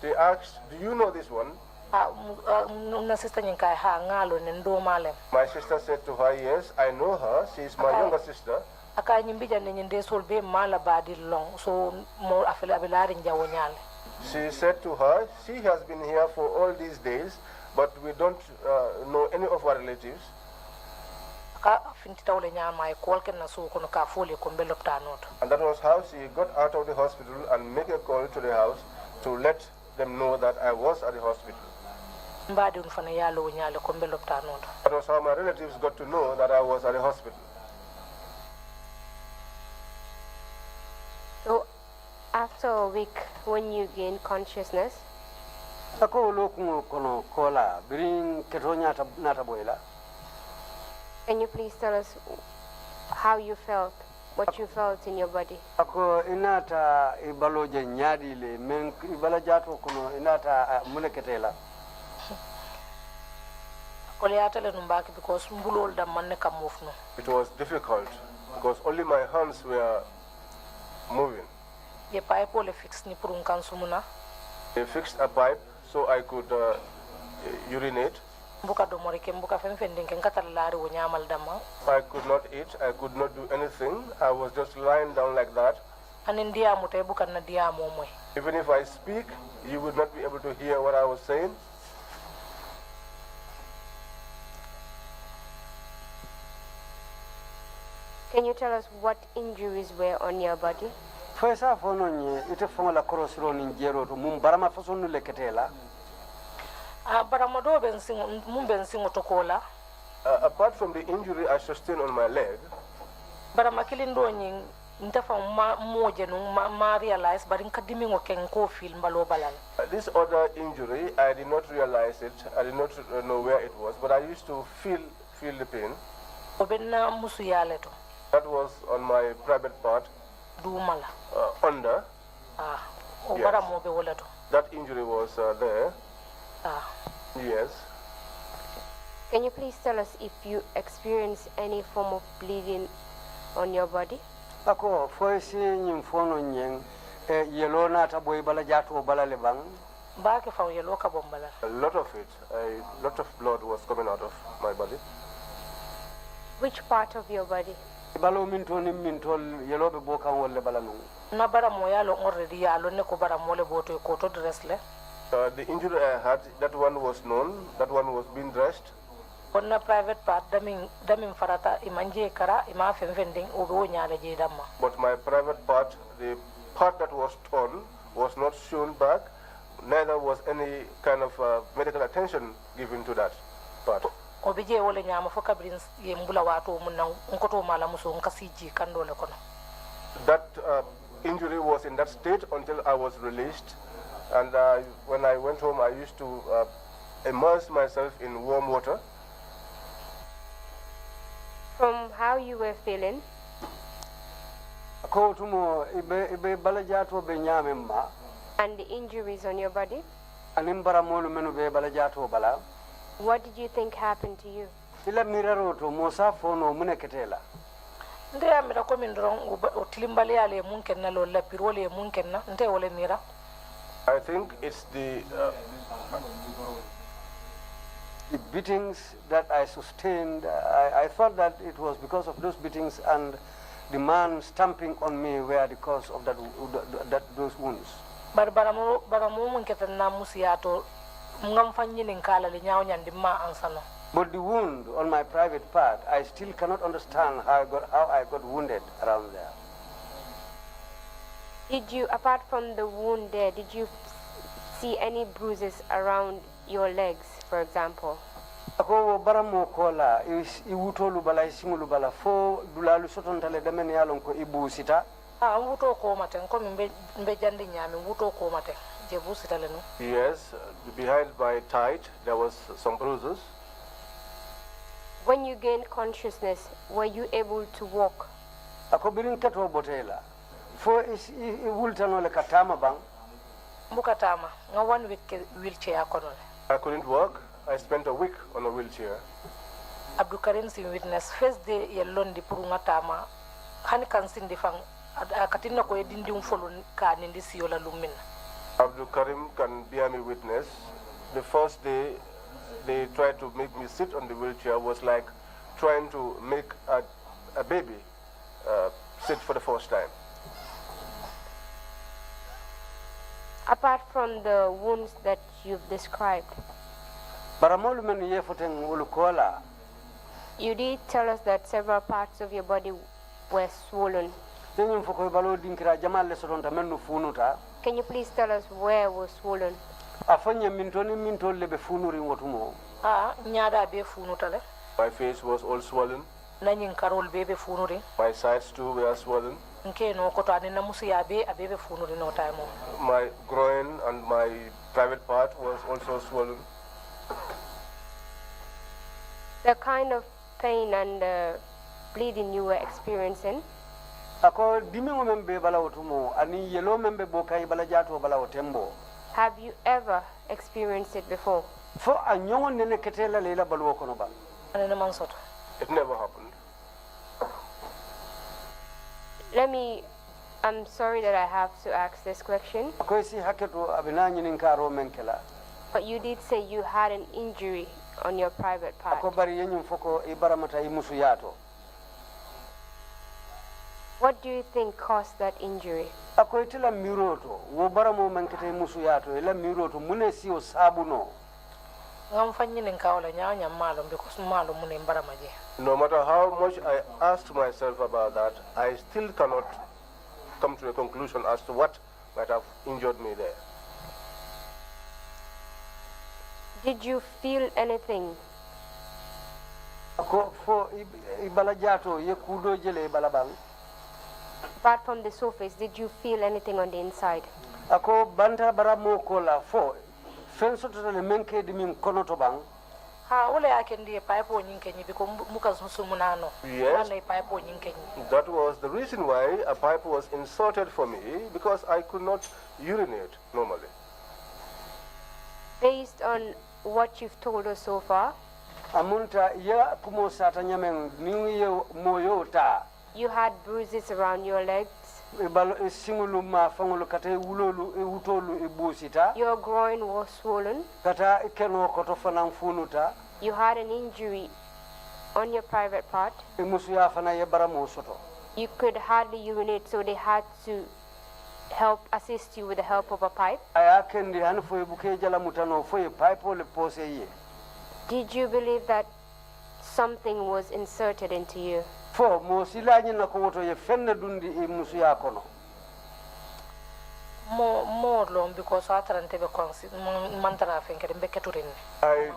S5: She asked, do you know this one? My sister said to her, yes, I know her. She is my younger sister. She said to her, she has been here for all these days, but we don't know any of our relatives. And that was how she got out of the hospital and made a call to the house to let them know that I was at the hospital. That was how my relatives got to know that I was at the hospital.
S6: So, after a week, when you gain consciousness,
S7: can
S6: you please tell us how you felt, what you felt in your body?
S7: Ako inata ibaloje nyadi le men ibala jato kono inata muleketela.
S5: It was difficult because only my hands were moving. They fixed a pipe so I could urinate. I could not eat, I could not do anything. I was just lying down like that. Even if I speak, you would not be able to hear what I was saying.
S6: Can you tell us what injuries were on your body?
S7: Apart from
S5: the injury I sustained on my leg,
S8: bara makilindo nying ntafa moje no ma realize bari nkadimi ngo ken ko film balo balal.
S5: This other injury, I did not realize it. I did not know where it was, but I used to feel the pain.
S8: Obenna musu yale to.
S5: That was on my private part.
S8: Dumala.
S5: Under.
S8: O bara mo be wala to.
S5: That injury was there. Yes.
S6: Can you please tell us if you experience any form of bleeding on your body?
S7: Ako foisi nyimfono nyeng yelo na ta boy bala jato bala lebang.
S8: Ba ke fa yelo ka bombala.
S5: A lot of it. A lot of blood was coming out of my body.
S6: Which part of your body?
S7: Balo mintol yelo be boka wolle bala no.
S8: Na bara mo yalo already yalo ne ko bara mo le boto ko to dress le.
S5: The injury I had, that one was known. That one was being dressed.
S8: On a private part, damin farata imanje kara ima vending obo nyale je damma.
S5: But my private part, the part that was torn, was not shown back. Neither was any kind of medical attention given to that part.
S8: Obije wole nyama foka brins yembula watu munna nkoto mala muso nkasiji kandole kono.
S5: That injury was in that state until I was released, and when I went home, I used to immerse myself in warm water.
S6: From how you were feeling? And the injuries on your body? What did you think happened to you?
S8: Nde amira ko min ron o tilimbali ale munken na lo la pirole munken na nte wole mira.
S5: I think it's the
S7: beatings that I sustained. I thought that it was because of those beatings and the man stamping on me were the cause of those wounds.
S8: Baramu mun ketan na musiato ngam fanyi nin kala le nyaaw nyandi ma ansano.
S7: But the wound on my private part, I still cannot understand how I got wounded around there.
S6: Did you, apart from the wound there, did you see any bruises around your legs, for example?
S7: Ako baramo kola iwutolu bala isingulu bala fo dulalu sotontale damene yalon ko ibu sita.
S8: Wuto ko maten ko mbe jandi nyami wuto ko maten je bu sita le no.
S5: Yes, behind my tight there was some bruises.
S6: When you gained consciousness, were you able to walk?
S7: Ako birin kato botela fo wultano le katama bang.
S8: Mukatama nga 1 week wheelchair kono.
S5: I couldn't walk. I spent a week on a wheelchair.
S8: Abdou Karim si witness first day yellon di pour ngatama hani kan sindi fang katina ko edindi folo ka nindi siyola lumina.
S5: Abdou Karim can bear me witness. The first day they tried to make me sit on the wheelchair was like trying to make a baby sit for the first time.
S6: Apart from the wounds that you've described, you did tell us that several parts of your body were swollen. Can you please tell us where was swollen?
S5: My face was all swollen. My sides too were swollen. My groin and my private part was also swollen.
S6: The kind of pain and bleeding you were experiencing?
S7: Have
S6: you ever experienced it before?
S5: It never happened.
S6: I'm sorry that I have to ask this question. But you did say you had an injury on your private part. What do you think caused that injury?
S5: No matter how much I asked myself about that, I still cannot come to a conclusion as to what might have injured me there.
S6: Did you feel anything
S7: ako fo ibala jato ye kudo jele ibala bang.
S6: Apart from the surface, did you feel anything on the inside?
S7: Ako banta bara mo ko la fo fenso to le menke di min kono to bang.
S8: Ha wala yaken di pipe o nyinkenyi biko muka sumunano.
S5: Yes.
S8: Wala pipe o nyinkenyi.
S5: That was the reason why a pipe was inserted for me, because I could not urinate normally.
S6: Based on what you've told us so far,
S7: Amunta ya kumo sata nyamen ni ye moyo ta.
S6: you had bruises around your legs.
S7: Ibalo singulu ma fangulu kate wulolu wutolu ibusita.
S6: Your groin was swollen.
S7: Kata ikeno koto fanang funuta.
S6: You had an injury on your private part.
S7: Imusu ya fana ye bara mo soto.
S6: You could hardly urinate, so they had to assist you with the help of a pipe.
S7: Aya kendi han fo buke jala mutano fo pipe le pose ye.
S6: Did you believe that something was inserted into you?
S7: Fo mo silani na ko woto ye fenne dundi imusu ya kono.
S8: More long because atarante be konsi mantara fenkere mbeketurin.
S5: I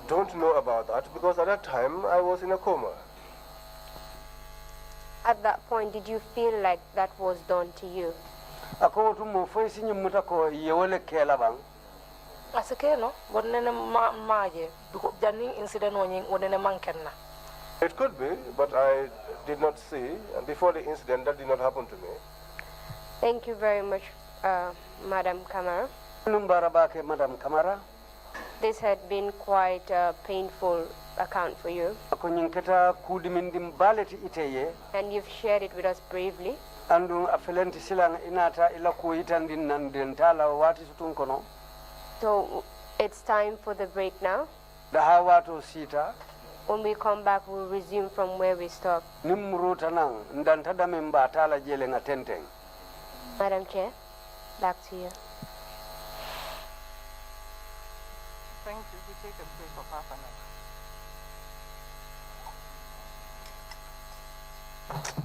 S5: don't know about that, because at that time I was in a coma.
S6: At that point, did you feel like that was done to you?
S7: Ako woto mo fo sinyi muta ko ye wole kela bang.
S8: Asike no wonene maaje biko janning incident wonene mankenna.
S5: It could be, but I did not see, and before the incident that did not happen to me.
S6: Thank you very much, Madam Camara.
S7: Numbarabake Madam Camara.
S6: This had been quite a painful account for you,
S7: Ako nyinketa kudimindim baleti iteye.
S6: and you've shared it with us bravely.
S7: Andu afelenti silang inata ila kuitandin nandentala wati sutun kono.
S6: So it's time for the break now.
S7: Daha watu sita.
S6: When we come back, we'll resume from where we stopped.
S7: Nimruta nang ndantada memba tala jele nga tenteng.
S6: Madam Chair, back to you.
S3: Thank you. We take a break of half an hour.